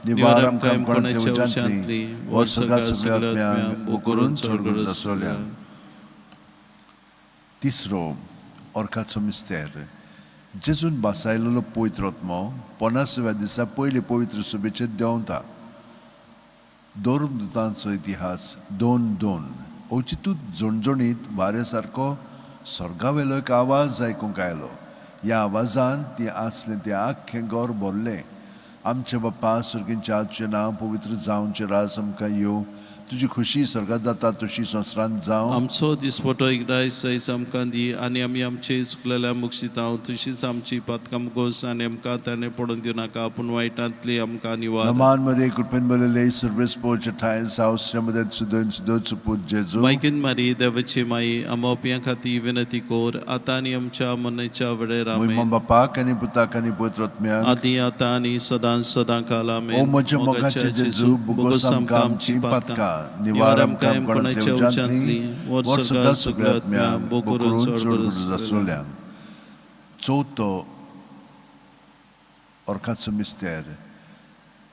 Nivaram kam konatli ujantli. Warsagat sugratmyang. Bukurun sorgur zasolyang. Tisro orkaचो मिस्तेर जेजून बसायलेलो पवित्र आत्मो 50व्या दिसा पयले पवित्र सभेचेर देंवता. दोन दुतांचो इतिहास 2:2. औचितूच जोणजोणीत वाऱ्या सारको स्वर्गावेलो एक आवाज आयकूंक आयलो. ह्या आवाजान ती आसले ते आख्खें घर भरलें. आमचे बाप्पा सुर्गींच्या तुजें नांव पवित्र जावं, तुजें राज आमकां येवं, तुजी खुशी स्वर्गात जाता तशी संवसारांत जावं. आमचो दिसपटो इग्रायस आयज आमकां दी आनी आमी आमचे चुकलेल्या मुगसितांव तशीच आमची पातकां मुगोस आनी आमकां ताणें पडून दिवं नाका पूण वायटांतली आमकां निवार. Naman Maria Kurpen Balile Service Pochatai South Ramadat Sudan Sudot Jesu. Vaigin Marie देवाची माई आमोपियां खाती विनंती कोर आता आनी आमच्या मनाच्या वडेर Muy आमेन. mama pakani butakani putrotmyang. आदी आता आनी सदां काल आमेन. O moja mogache Jesu. Bugosam kamchi patka. Nivaram kam konatli ujantli. Warsagat sugratmyang. Bukurun sorgur zasolyang. चौथो orkaचो मिस्तेर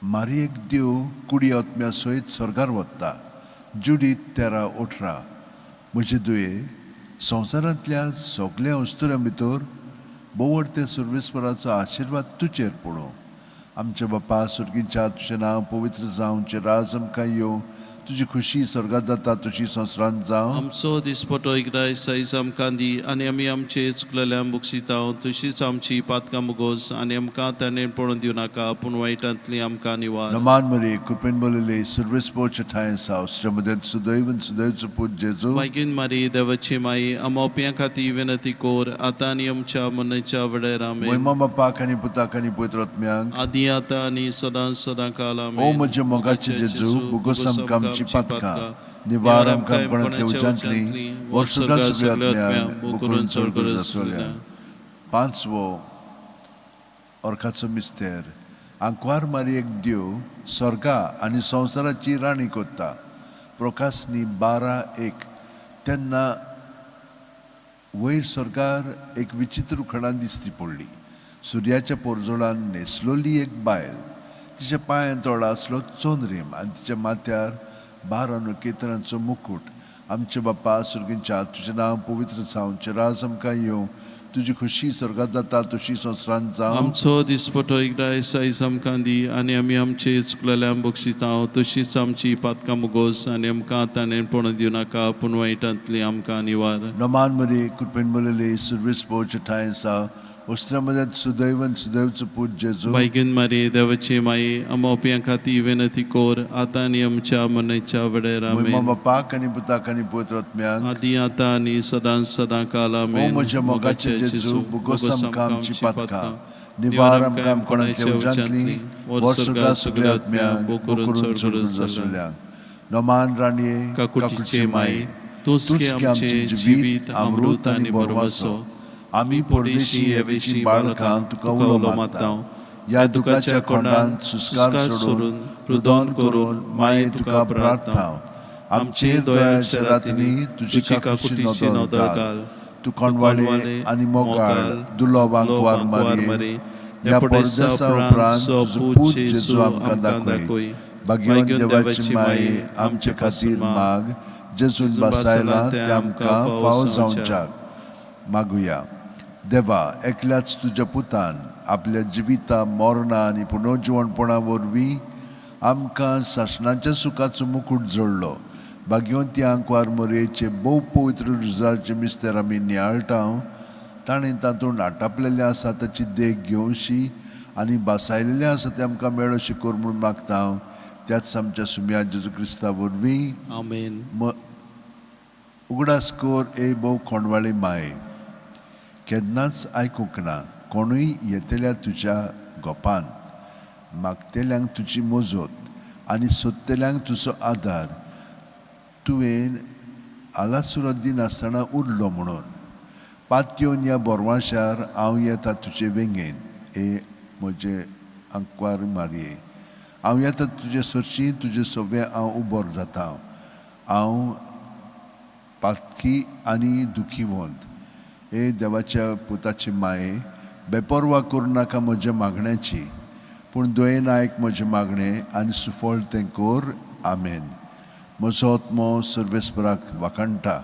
मारयेक देव कुडी आत्म्या सयत स्वर्गार वता. जुडीत 13:18. म्हजे दुये संवसारांतल्या सगळ्या वस्तुरां भितर बोवडते सर्वेस्पराचो आशिर्वाद तुजेर पडूं. आमचे बाप्पा सुर्गींच्या तुजें नांव पवित्र जावं, तुजें राज आमकां येवं, तुजी खुशी स्वर्गात जाता तशी संवसारांत जावं. आमचो दिसपटो इग्रायस आयज आमकां दी आनी आमी आमचे चुकलेल्या मुगसितांव तशीच आमची पातकां मुगोस आनी आमकां ताणें पडून दिवं नाका पूण वायटांतली आमकां निवार. Naman Maria Kurpen Balile Service Pochatai South Ramadat Sudot Jesu. Vaigin Marie देवाची माई आमोपियां खाती विनंती कोर आता आनी आमच्या मनाच्या वडेर Muy आमेन. mama pakani butakani putrotmyang. आदी आता आनी सदां काल O आमेन. moja mogache Jesu. Bugosam kamchi patka. Nivaram kam konatli ujantli. Warsagat sugratmyang. Bukurun sorgur zasolyang. पांचवो orkaचो मिस्तेर आंकवार मारयेक देव स्वर्गा आनी संवसाराची राणी कोत्ता. प्रकाशनी 12:1. तेन्ना वयर स्वर्गार एक विचित्र उखणान दिसती पडली. सुर्याच्या पोरजोळान न्हेसलोली एक बायल, तिच्या पांयां तोडा आसलो चोनरेम आनी तिच्या माथ्यार 12 केतरांचो मुकुट. आमचे बाप्पा सुर्गींच्या तुजें नांव पवित्र जावं, तुजें राज आमकां येवं, तुजी खुशी स्वर्गात जाता तशी संवसारांत जावं. आमचो दिसपटो एकदां सायज आमकां दी आनी आमी आमचे चुकलेल्यांक बक्षितांव, तशीच आमची पातकां मुगोस आनी आमकां ताणें पडूं दिवं नाका, पूण वायटांतली आमकां निवार. नमान मध्ये कृपेन बोलले सर्वीस पोवचे ठाय आसा. वस्त्रामध्ये सुदैवन सुदैवचो पूज जेजू. बेगीन मारी देवाची माई आमोप्यां खातीर विनंती कोर, आतां आनी आमच्या मरणाच्या वेळार आमेन. महिमा बापाक आनी पुताक आनी पवित्र आत्म्याक. आदी आतां आनी सदां काल ओ आमेन. म्हज्या मोगाचे जेजू, बुगोस आमकां आमची पातकां, निवार आमकां आमकोणाच्या उजांतली, वर सुद्दां सगळ्या आत्म्यांक, करून चड आसुल्यांक. नमान राणये काकुटीचे माई, तूंच की आमचे जिवीत अमृत आनी बरवासो. आमी परदेशी येवेची बाळकां तुका उलो मारतां. या दुखाच्या खोंडांत सुस्कार सोडून रुदोन करून माये तुका प्रार्थांव. आमचेर दयाळच्या रातींनी तुजी काकुटीची नदर घाल. तू कोणवाळे आनी मोगाळ दुलोबांक वार मारये. या परदेसा उपरांत तुजो पूत जेजू आमकां दाखय. भाग्यवान देवाची माये आमचे खातीर माग. जेजून बसायला ते आमकां फावो जावच्याक मागुया. देवा, एकल्याच तुज्या पुतान आपल्या जिविता मोरणा आनी पुनर्जीवणपणा वरवीं आमकां शासनाच्या सुखाचो मुकुट जोडलो. भाग्यवंत्यांक वार मोरयेचे भोव पवित्र रुजाचे मिस्तेर आमी नियाळटाव. ताणें तातूंत आटापलेलें आसा ताची देख घेवशी आनी बासायलेलें आसा तें आमकां मेळोशी कोर म्हूण मागता. त्याच आमच्या सुम्या जेजू क्रिस्ता वरवीं आमेन. उगडास कोर ए भोव खोंडवाळी माय. केन्नाच आयकूंक ना कोणूय येतल्या तुज्या गोपान. मागतेल्यांक तुजी मोजत आनी सोदतेल्यांक तुजो आदार. तुवें आलासुरो दिन आसतना उरलो म्हणून. पातयेवन ह्या बोरवाशार हांव येता तुजे वेंगेन. ए म्हजे आंकवार मारये, हांव येता तुजे सरशी, तुजे सोवे हांव उबो जाता. हांव पातकी आनी दुखीवंत. ए देवाच्या पुताची माये, बेपरवा करूं नाका म्हज्या मागण्याची, पूण दुयेन आयक म्हजें मागणें आनी सुफळ तें कोर. आमेन. म्हजो आत्मो सर्वेस्पराक वाखणटा.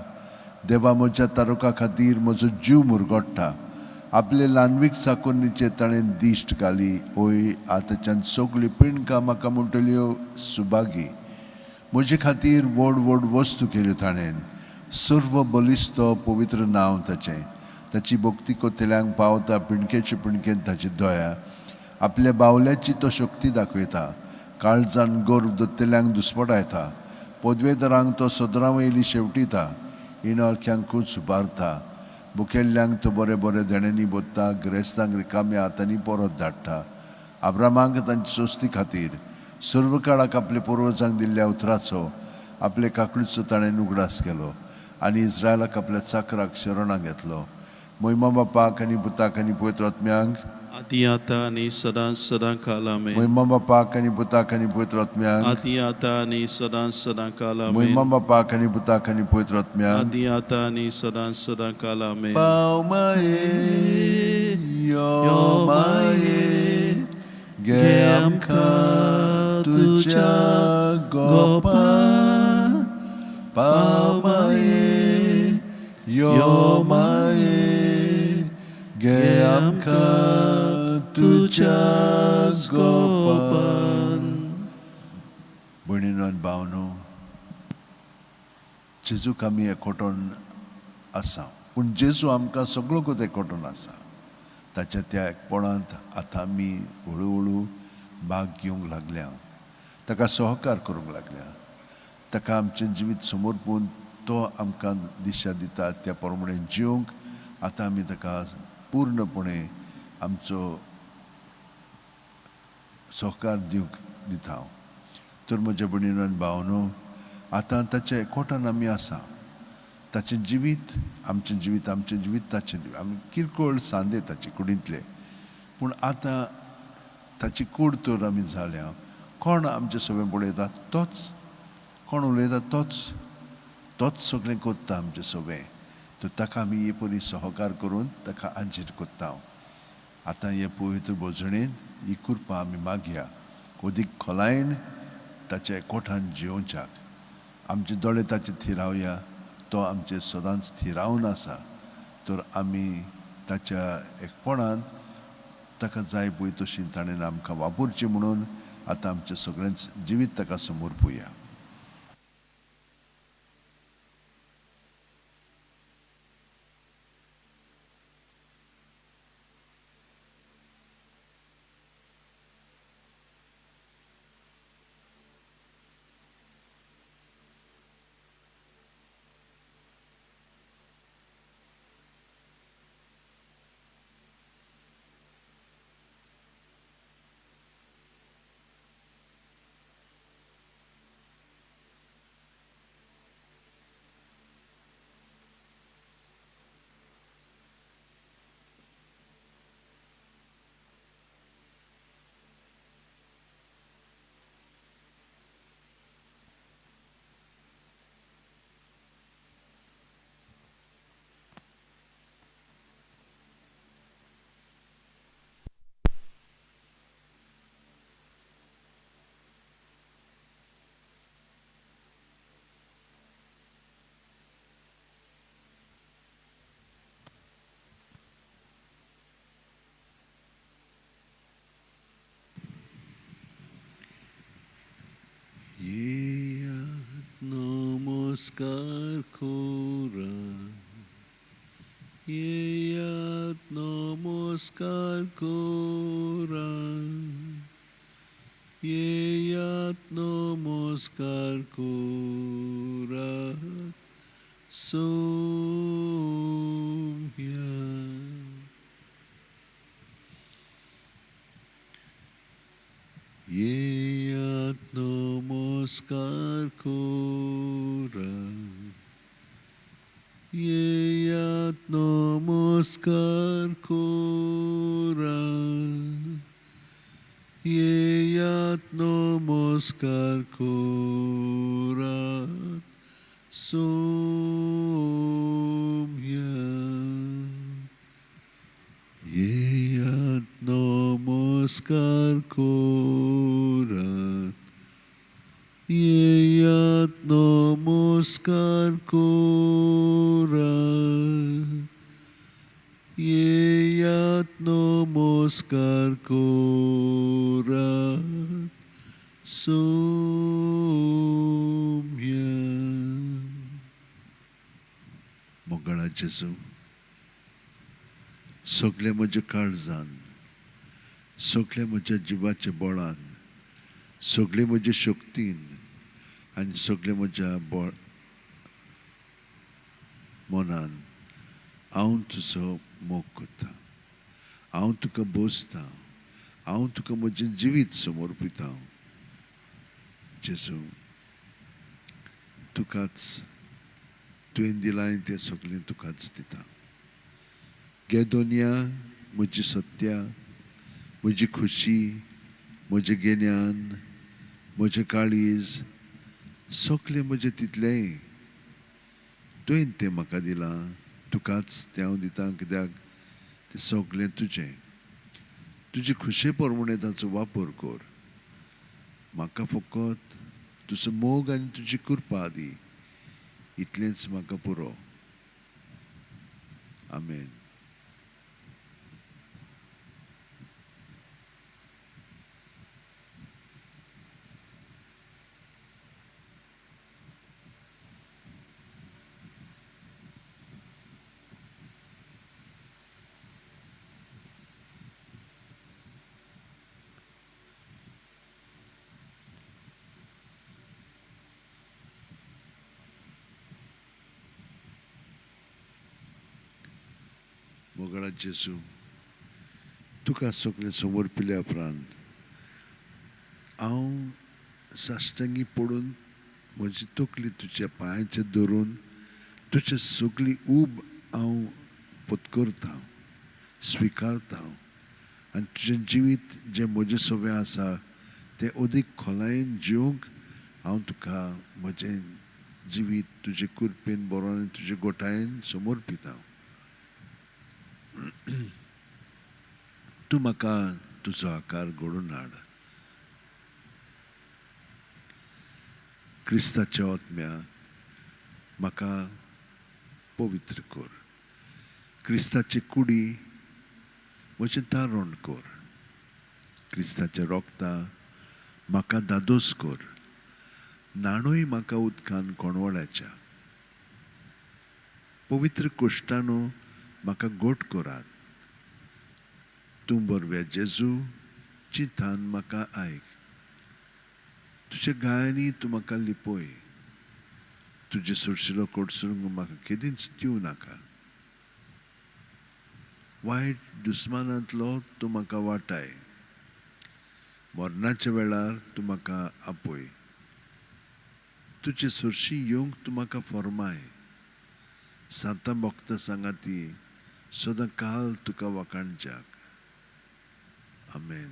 देवा, म्हज्या तारुका खातीर म्हजो जीव मुरगोडटा. आपले ल्हानवीक चाकोनीचे ताणें दिश्ट घाली. ओय, आतांच्यान सगळी पिणकां म्हाका म्हणटल्यो सुभागी. म्हजे खातीर व्हड व्हड वस्तू केल्यो ताणें. सर्व बलिस्तो पवित्र नांव ताचें. ताची भक्ती कोतेल्यांक पावता पिणकेचे पिणकेन ताची दया. आपल्या बावल्याची तो शक्ती दाखयता. काळजान गोर दोत्तेल्यांक दुस्पटायता. पदवेदारांक तो सदरां वयली शेवटिता. इनाळख्यांकूच सुबारता. बुकेल्ल्यांक तो बरे बरे देण्यांनी बोत्ता. गिरेस्तांक रिकाम्या हातांनी परत धाडटा. आब्रामांक तांची सोस्ती खातीर, सर्व काळाक आपल्या पुर्वजांक दिल्ल्या उतराचो आपले काकुळीचो ताणें उगडास केलो आनी इस्रायलाक आपल्या चाकराक शरणां घेतलो. महिमा बापाक आनी पुताक आनी पवित्र आत्म्यांक. आदी आतां आनी सदां काल आमेन. महिमा बापाक आनी पुताक आनी पवित्र आत्म्यांक. आदी आतां आनी सदां काल आमेन. महिमा बापाक आनी पुताक आनी पवित्र आत्म्यांक. आदी आतां आनी सदां काल आमेन. पाव माये यो माये, गे आमकां तुज्या गोपान. पाव माये यो माये, गे आमकां तुज्या गोपान. भयणीनो आनी भावनो, जेजूक आमी एकवटून आसा, पूण जेजू आमकां सगळो गोत एकवटून आसा. ताच्या त्या एकपणांत आतां आमी हळू हळू भाग घेवंक लागल्या. ताका सहकार करूंक लागल्या. ताका आमचें जिवीत समर्पून तो आमकां दिशा दिता त्या प्रमाणे जिवंक आतां आमी ताका पूर्णपणे आमचो सहकार दिवंक दिता. तर म्हज्या भयणीनो आनी भावनो, आतां ताच्या एकवटान आमी आसा. ताचें जिवीत आमचें जिवीत ताचें. आमी किरकोळ सांदे ताचे कुडींतले, पूण आतां ताची कूड तर आमी जाल्या. कोण आमचें सगळें पळयता तोच, कोण उलयता तोच सगळें कोत्ता आमचें सगळें. तो ताका आमी हे परी सहकार करून ताका आजीर कोत्ता आतां हे पवित्र भोजणेंत ही कृपा आमी मागया अदीक खोलायेन ताच्या एकवटान जिवच्याक आमचे दोळे ताचे थिरावया तो आमचे सदांच थिरावन आसा तर आमी ताच्या एकपणान ताका जाय पळय तशी ताणें आमकां वापरची म्हणून आतां आमचें सगळेंच जिवीत ताका समोर पळोवया नमस्कार खोरा येयात नमस्कार खोरा येयात नमस्कार खोरा सोम्या येयात नमस्कार खोरा येयात नमस्कार खोरा येयात नमस्कार खोरा सोम्या येयात नमस्कार खोरा येयात नमस्कार खोरा येयात नमस्कार खोरा सोम्या मोगळा जेजू सगळे म्हज्या काळजान सगळे म्हज्या जिवाच्या बळान सगळे म्हज्या शक्तीन आनी सगळे म्हज्या मनान हांव तुजो मोग करता हांव तुका बोसता हांव तुका म्हजें जिवीत समर्पिता जेजू तुकाच तुवें दिलां तें सगळें तुकाच दिता गे दोनिया म्हजी सत्या म्हजी खुशी म्हजें गिन्यान म्हजें काळीज सगळें म्हजें तितलेंय तुवें तें म्हाका दिलां तुकाच तें हांव दितां कित्याक तें सगळें तुजें तुजे खुशे प्रमाणें ताचो वापर कर म्हाका फकत तुजो मोग आनी तुजी कृपा दी इतलेंच म्हाका पुरो आमेन मोगळा जेजू तुका सगळें समर्पिल्या उपरांत हांव साश्टांगी पडून म्हजी तकली तुज्या पांयाचेर धरून तुजी सगळी ऊब हांव पत्करतां स्विकारतां आनी तुजें जिवीत जें म्हजें सवें आसा तें अदीक खोलायेन जिवंक हांव तुका म्हजें जिवीत तुजे कुरपेन बरोवन आनी तुजे गोठायेन समोर पिता तूं म्हाका तुजो आकार घडोवन हाड क्रिस्ताच्या ओतम्या म्हाका पवित्र कर क्रिस्ताची कुडी म्हजें दारोण कर क्रिस्ताच्या रोगता म्हाका दादोस कर नाणूय म्हाका उदकान कोणवळ्याच्या पवित्र कोश्टानो म्हाका गोट करात तूं बरव्या जेजू चिंतान म्हाका आयक तुज्या गायांनी तूं म्हाका लिपय तुजे सुरशिलो कोडसुरूंक म्हाका केदींच दिवं नाका वायट दुस्मानांतलो तूं म्हाका वाटाय मरणाच्या वेळार तूं म्हाका आपय तुजे सुरशी येवंक तूं म्हाका फर्माय सांतां भोगता सांगाती सदां काल तुका वखाणच्याक आमेन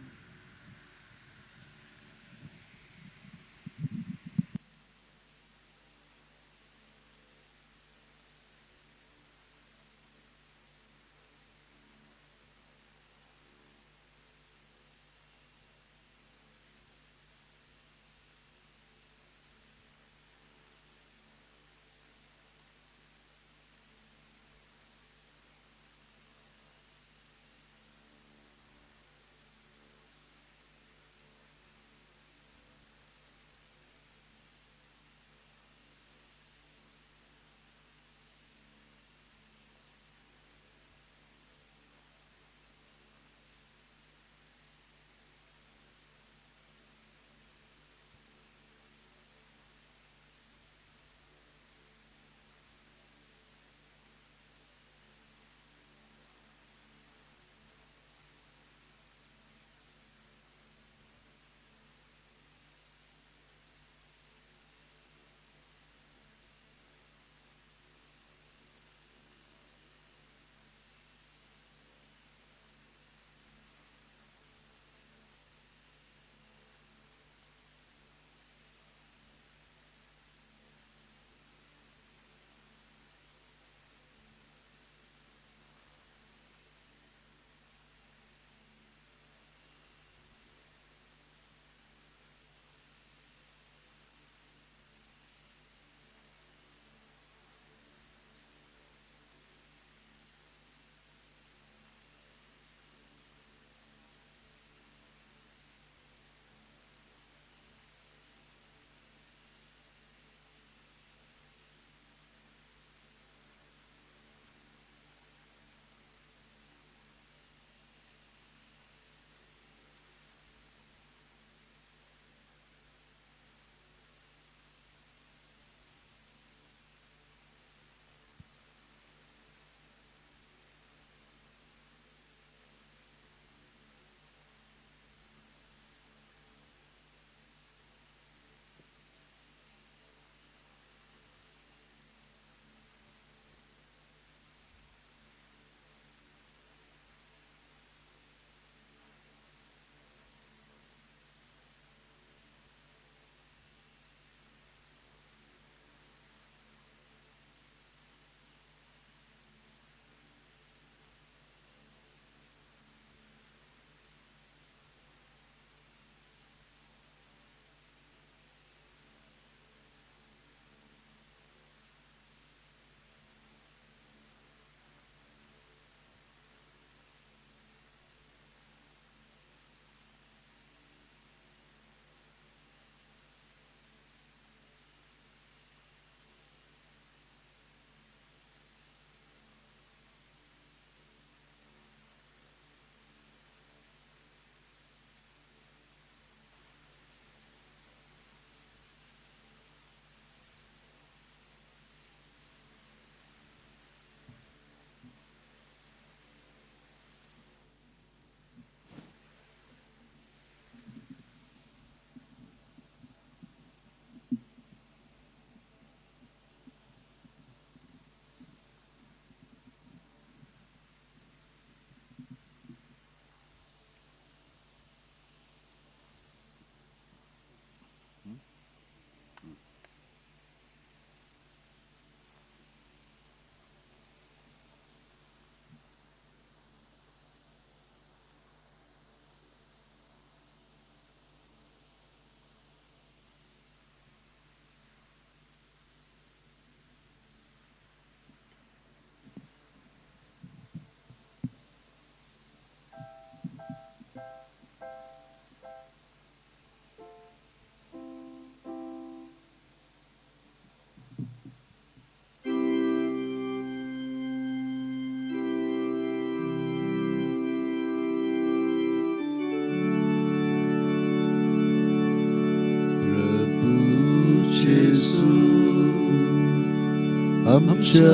आमच्या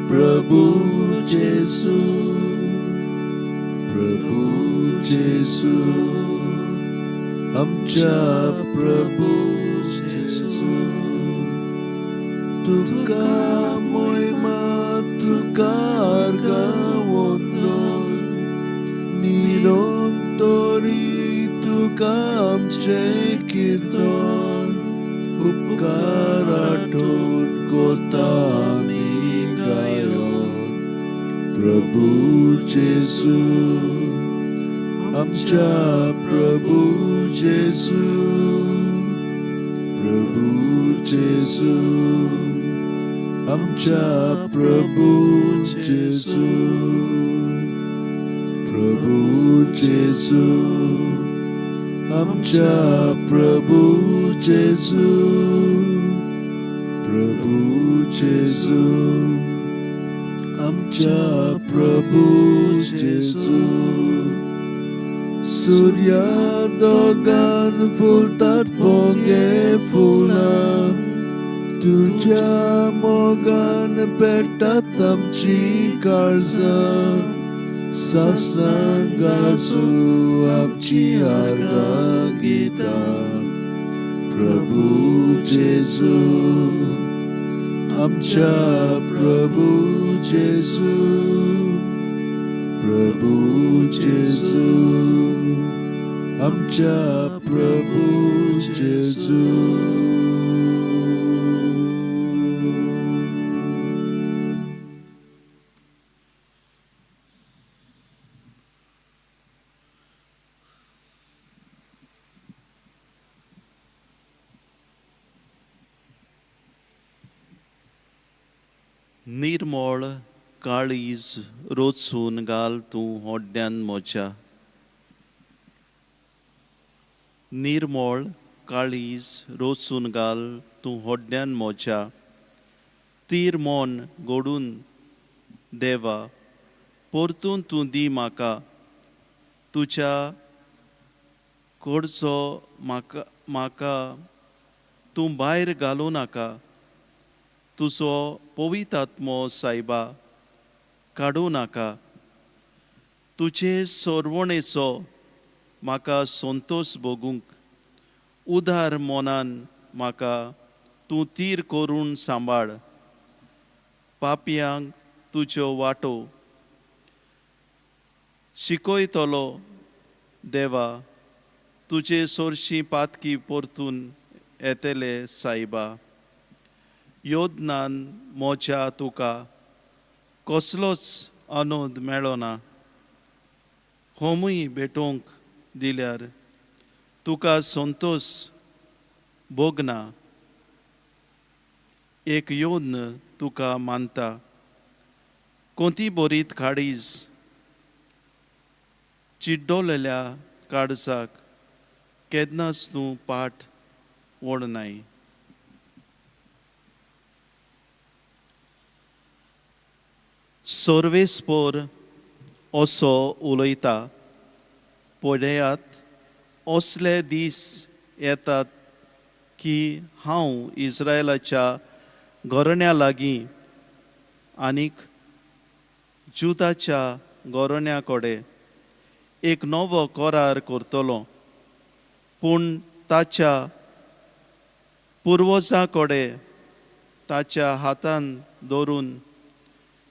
प्रभू जेसू, प्रभू जेसू, आमच्या प्रभू जेसू. तुका महिमा, तुका अर्गवंदन, निरंतरी तुका आमचे कीर्तन. उपकार आठवण करता आमी गायन. प्रभू जेसू, आमच्या प्रभू जेसू, प्रभू जेसू, आमच्या प्रभू जेसू, प्रभू जेसू, आमच्या प्रभू जेसू, प्रभू जेसू, आमच्या प्रभू जेसू. सूर्या दोगान फुलतात पोंगे फुलां, तुझ्या मोगान पेटतात आमची काळजां. सत्संगाचो आमची आर्गां गितां. प्रभू जेसू, आमच्या प्रभू जेसू, प्रभू जेसू, आमच्या प्रभू जेसू. निर्मळ काळीज रोचून घाल तूं होड्ड्यान म्हज्या. निर्मळ काळीज रोचून घाल तूं होड्ड्यान म्हज्या. तीर मोन घडून देवा, परतून तूं दी म्हाका. तुज्या कडचो म्हाका तूं भायर घालूं नाका. तुजो पवित्र आत्मो सायबा काडूं नाका. तुजे सोरवणेचो म्हाका संतोश भोगूंक उदार मोनान म्हाका तूं तीर करून सांबाळ. पापयांक तुज्यो वाटो शिकयतलो देवा. तुजे सोरशी पातकी परतून येतले सायबा. योजनान मोच्या तुका कसलोच अनोद मेळना. होमूय भेटोवंक दिल्यार तुका संतोश भोगना. एक योद्न तुका मानता. कोणती बोरीत काळीज चिड्डोलेल्या काळजाक केन्नाच तूं पाट ओडनाय. सर्वेस्पोर असो उलयता. पळयात, असले दीस येतात की हांव इस्रायलाच्या घराण्या लागीं आनीक जुदाच्या घराण्या कडेन एक नवो करार करतलो. पूण ताच्या पुर्वजां कडेन ताच्या हातान धरून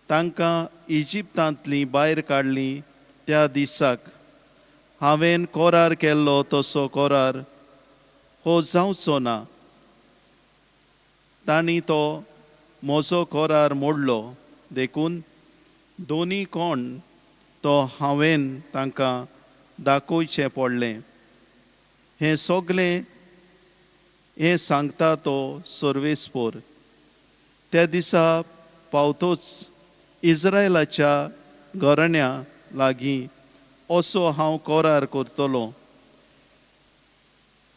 तांकां इजिप्तांतली भायर काडली त्या दिसाक हांवें करार केल्लो तसो करार हो जावचो ना. तांणी तो म्हजो करार मोडलो. देखून दोनी कोण तो हांवें तांकां दाखोवचें पडलें. हें सगलें हें सांगता तो सर्वेस्पोर. त्या दिसा पावतोच इस्रायलाच्या घराण्या लागीं असो हांव करार करतलो.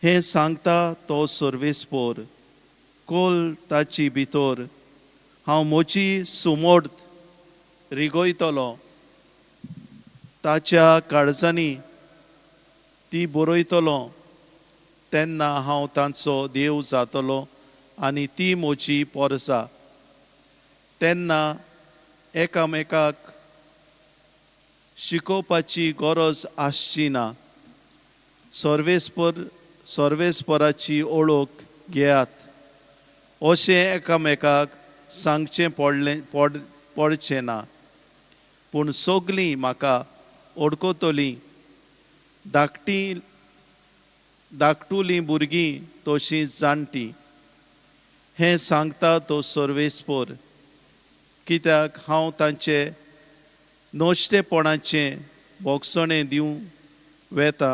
हें सांगता तो सर्वेस्पोर. कोल ताची भितर हांव म्हजी सुमोड रिगयतलो. ताच्या काळजांनी ती बरयतलो. तेन्ना हांव तांचो देव जातलो आनी ती म्हजी पोरसां. तेन्ना एकामेकाक शिकोवपाची गरज आसची ना. सर्वेस्पराची ओळख घेयात अशें एकामेकाक सांगचें पडचें ना. पूण सगलीं म्हाका ओडकोतलीं धाकटुलीं भुरगीं तशींच जाणटीं. हें सांगता तो सर्वेस्पर, कित्याक हांव तांचे नोश्टेपणाचें भोगसणें दिवं वेता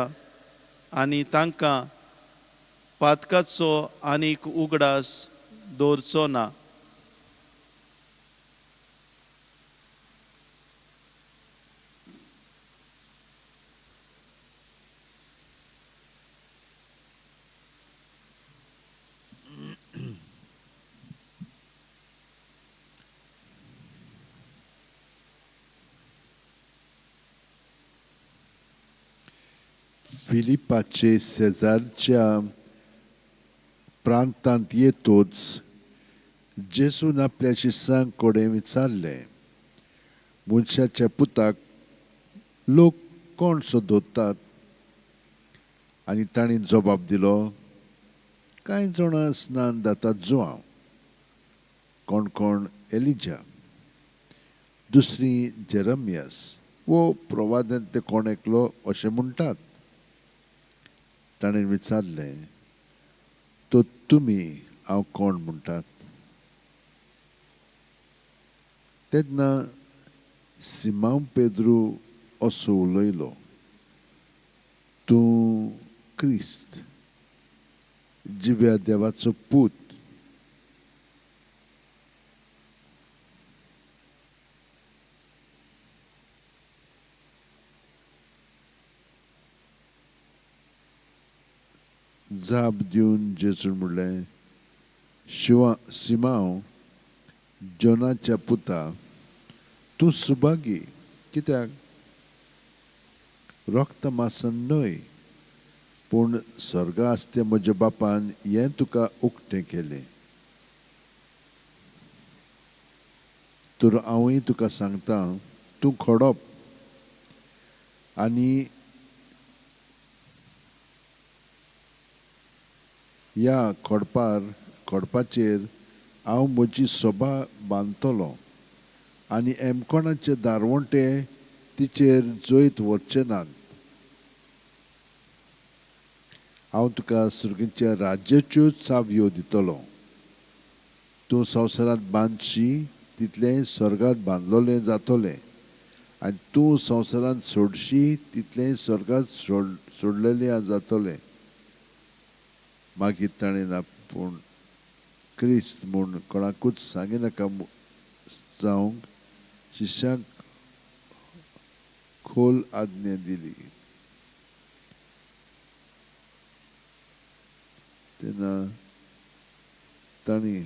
आनी तांकां पातकाचो आनीक उगडास दवरचो ना. फिलिपाचे शेजारच्या प्रांतांत येतोच जेसून आपल्या शिष्यां कडेन विचारलें, मनशाच्या पुताक लोक कोण सोदतात? आनी तांणी जबाब दिलो, कांय जाणां स्नान जातात जुआंव, कोण कोण एलिजा, दुसरी जेरमियास वो प्रवादन ते कोण एकलो अशें म्हणटात. ताणें विचारलें, तो तुमी हांव कोण म्हणटात? तेन्ना सिमांव पेद्रू असो उलयलो, तूं क्रिस्त, जिव्या देवाचो पूत. जाप दिवन जेजून म्हणलें, सिमांव, जोनाच्या पुता, तूं सुभागी, कित्याक रक्त मांसान न्हय पूण स्वर्गा आसते म्हज्या बापान हें तुका उक्तें केलें. तर हांवूय तुका सांगता, तूं खडप आनी ह्या खडपाचेर हांव म्हजी सोबा बांदतलों आनी एमकोणाचे दारवंटे तिचेर जोयत वचचे नात. हांव तुका सुर्गेच्या राज्याच्यो चावयो दितलो. तूं संवसारांत बांदशी तितलें स्वर्गांत बांदलोलें जातलें आनी तूं संवसारांत सोडशी तितलें स्वर्गांत सोडलेलें जातलें. मागीर ताणें आपूण क्रिस्त म्हूण कोणाकूच सांगिनाका जावंक शिश्यांक खोल आज्ञा दिली. तेन्ना तांणी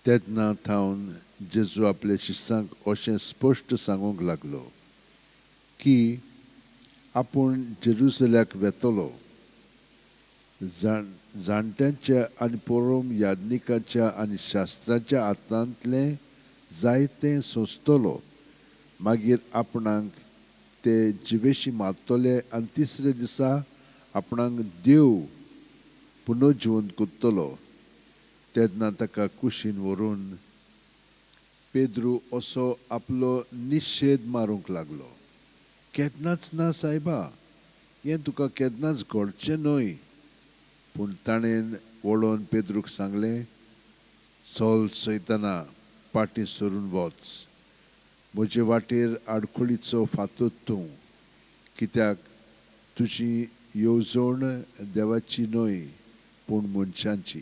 तेन्ना थावन जेजू आपल्या शिश्यांक अशें स्पश्ट सांगूंक लागलो की आपूण जेरुसल्याक वेतलो. जाणट्यांच्या आनी परोम याज्ञिकाच्या आनी शास्त्राच्या हातांतलें जायतें सोंसतलो. मागीर आपणाक ते जिवेशी मारतले आनी तिसरे दिसा आपणाक देव पुनर्जिवंत करतलो. तेन्ना ताका कुशीन व्हरून पेद्रू असो आपलो निशेध मारूंक लागलो, केन्नाच ना सायबा, हें तुका केन्नाच घडचें न्हय. पूण ताणें वळोन पेद्रूक सांगलें, चल सैताना, पाटी सरून वच, म्हजे वाटेर आडखळीचो फातर तूं, कित्याक तुजी येवजण देवाची न्हय पूण मनशांची.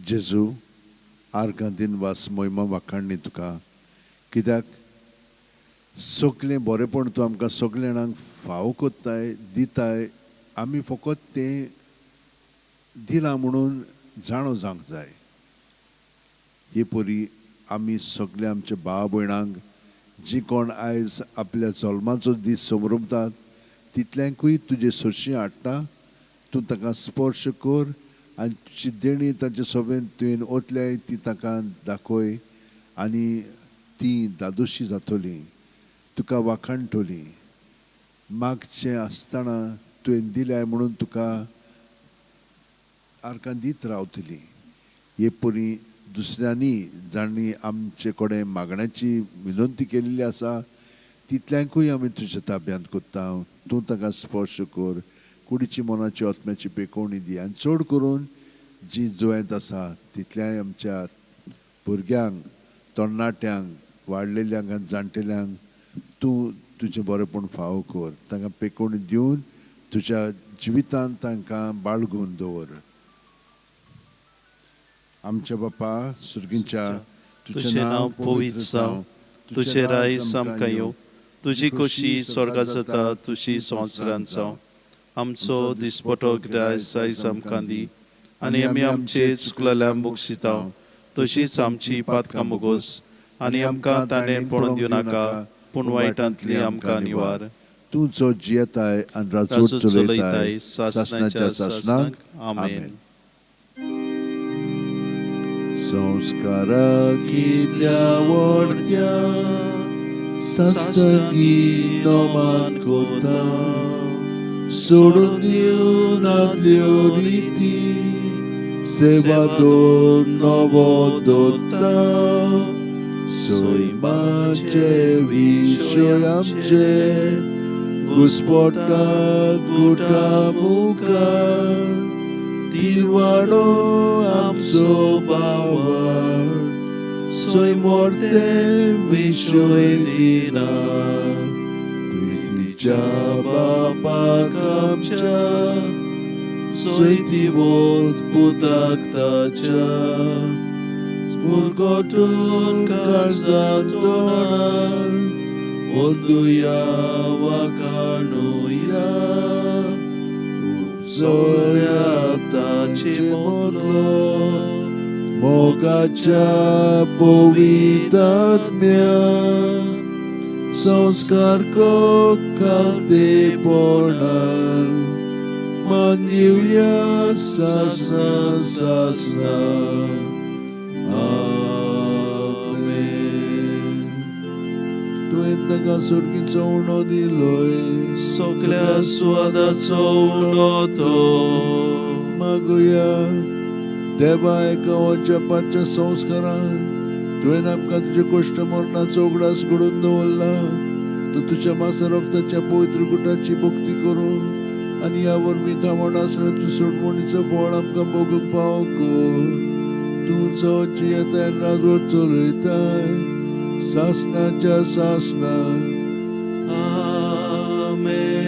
जेजू आर्गांतीन वास मोहिमा वाखाणली तुका, कित्याक सगलें बरेपण तूं आमकां सगल्या जाणांक फावो कोत्ताय दिताय. आमी फकत तें दिलां म्हणून जाणो जावंक जाय. हे परी आमी सगळे आमच्या भाव भयणांक जी कोण आयज आपल्या जल्माचो दीस समरुमतात तितल्यांकूय तुजे सरशी हाडटा. तूं ताका स्पर्श कर आनी तुजी देणी ताचे सवेन तुवें ओतल्याय ती ताका दाखय आनी ती दादोशी जातली, तुका वाखाणटली. मागचें आसतना तुवें दिल्याय म्हणून तुका आर्गां दीत रावतली. हे परी दुसऱ्यांनी जाणी आमचे कडेन मागण्याची विनंती केलेली आसा तितल्यांकूय आमी तुज्या ताब्यांत कोत्ता. तूं ताका स्पर्श कर, कुडीची मनाची आत्म्याची पेकोवणी दी आनी चड करून जी दुयेंत आसा तितल्याय आमच्या भुरग्यांक, तरणाट्यांक, वाडलेल्यांक आनी जाणटेल्यांक तूं तुजें बरेपण फावो कर. तांकां पेकोवणी दिवन तुज्या जिवितांत तांकां बाळगून दवर. आमच्या बापा सुर्गींच्या तुझें नांव पवित्र जावं, तुझें राय आमकां येवं, तुजी खोशी स्वर्गांत जाता तुजी संवसारांत जावं. आमचो दिसपटो गिरायस आयज आमकां दी आनी आमी आमचे चुकलेल्यांक बक्षितांव, तशीच आमची पातकां बोगोस आनी आमकां ताणें पडून दिवं नाका पूण वायटांतली आमकां निवार. तूं जो जियेताय आनी राजवट चलयताय सासणाच्या सासणाक. आमेन. संस्काराक इतल्या व्हडल्या सासणांगी नोमान कोता, सोडून दिवन आदल्यो रिती सेवा दोन नवो दोत्ता. सैमाचे विशय आमचे घुस्पटा गुटा मुखार, तिरवाडो आमचो बावार सैमोरते विशय दिना. प्रितीच्या बापाक आमच्या सैती बोध पुताक ताच्या, मुरगोटून काळजांत तोणार ओंदुया वाखाणुया. उपसोल्या ताचे मोलो मोगाच्या पवित्र आत्म्या, संस्कार को खालतेपणान मान दिवया सासना सासना. आमेन. तुवें ताका सुर्गीचो उणो दिलोय, सगल्या सुवादाचो उणो तो मागुया. देवा एका वचपाच्या संस्कारान तुवें आमकां तुजे कश्ट मरणाचो उगडास घडोवन दवरला. तूं तुज्या मासा रक्ताच्या पवित्र गुटाची भक्ती करून आनी ह्या वरवीं थांबण आसण्याचो सोडमणीचो फळ आमकां भोगूंक फावो कर. तूं जो जियेताय राजवट चलयताय सासणाच्या सासणाक. आमेन.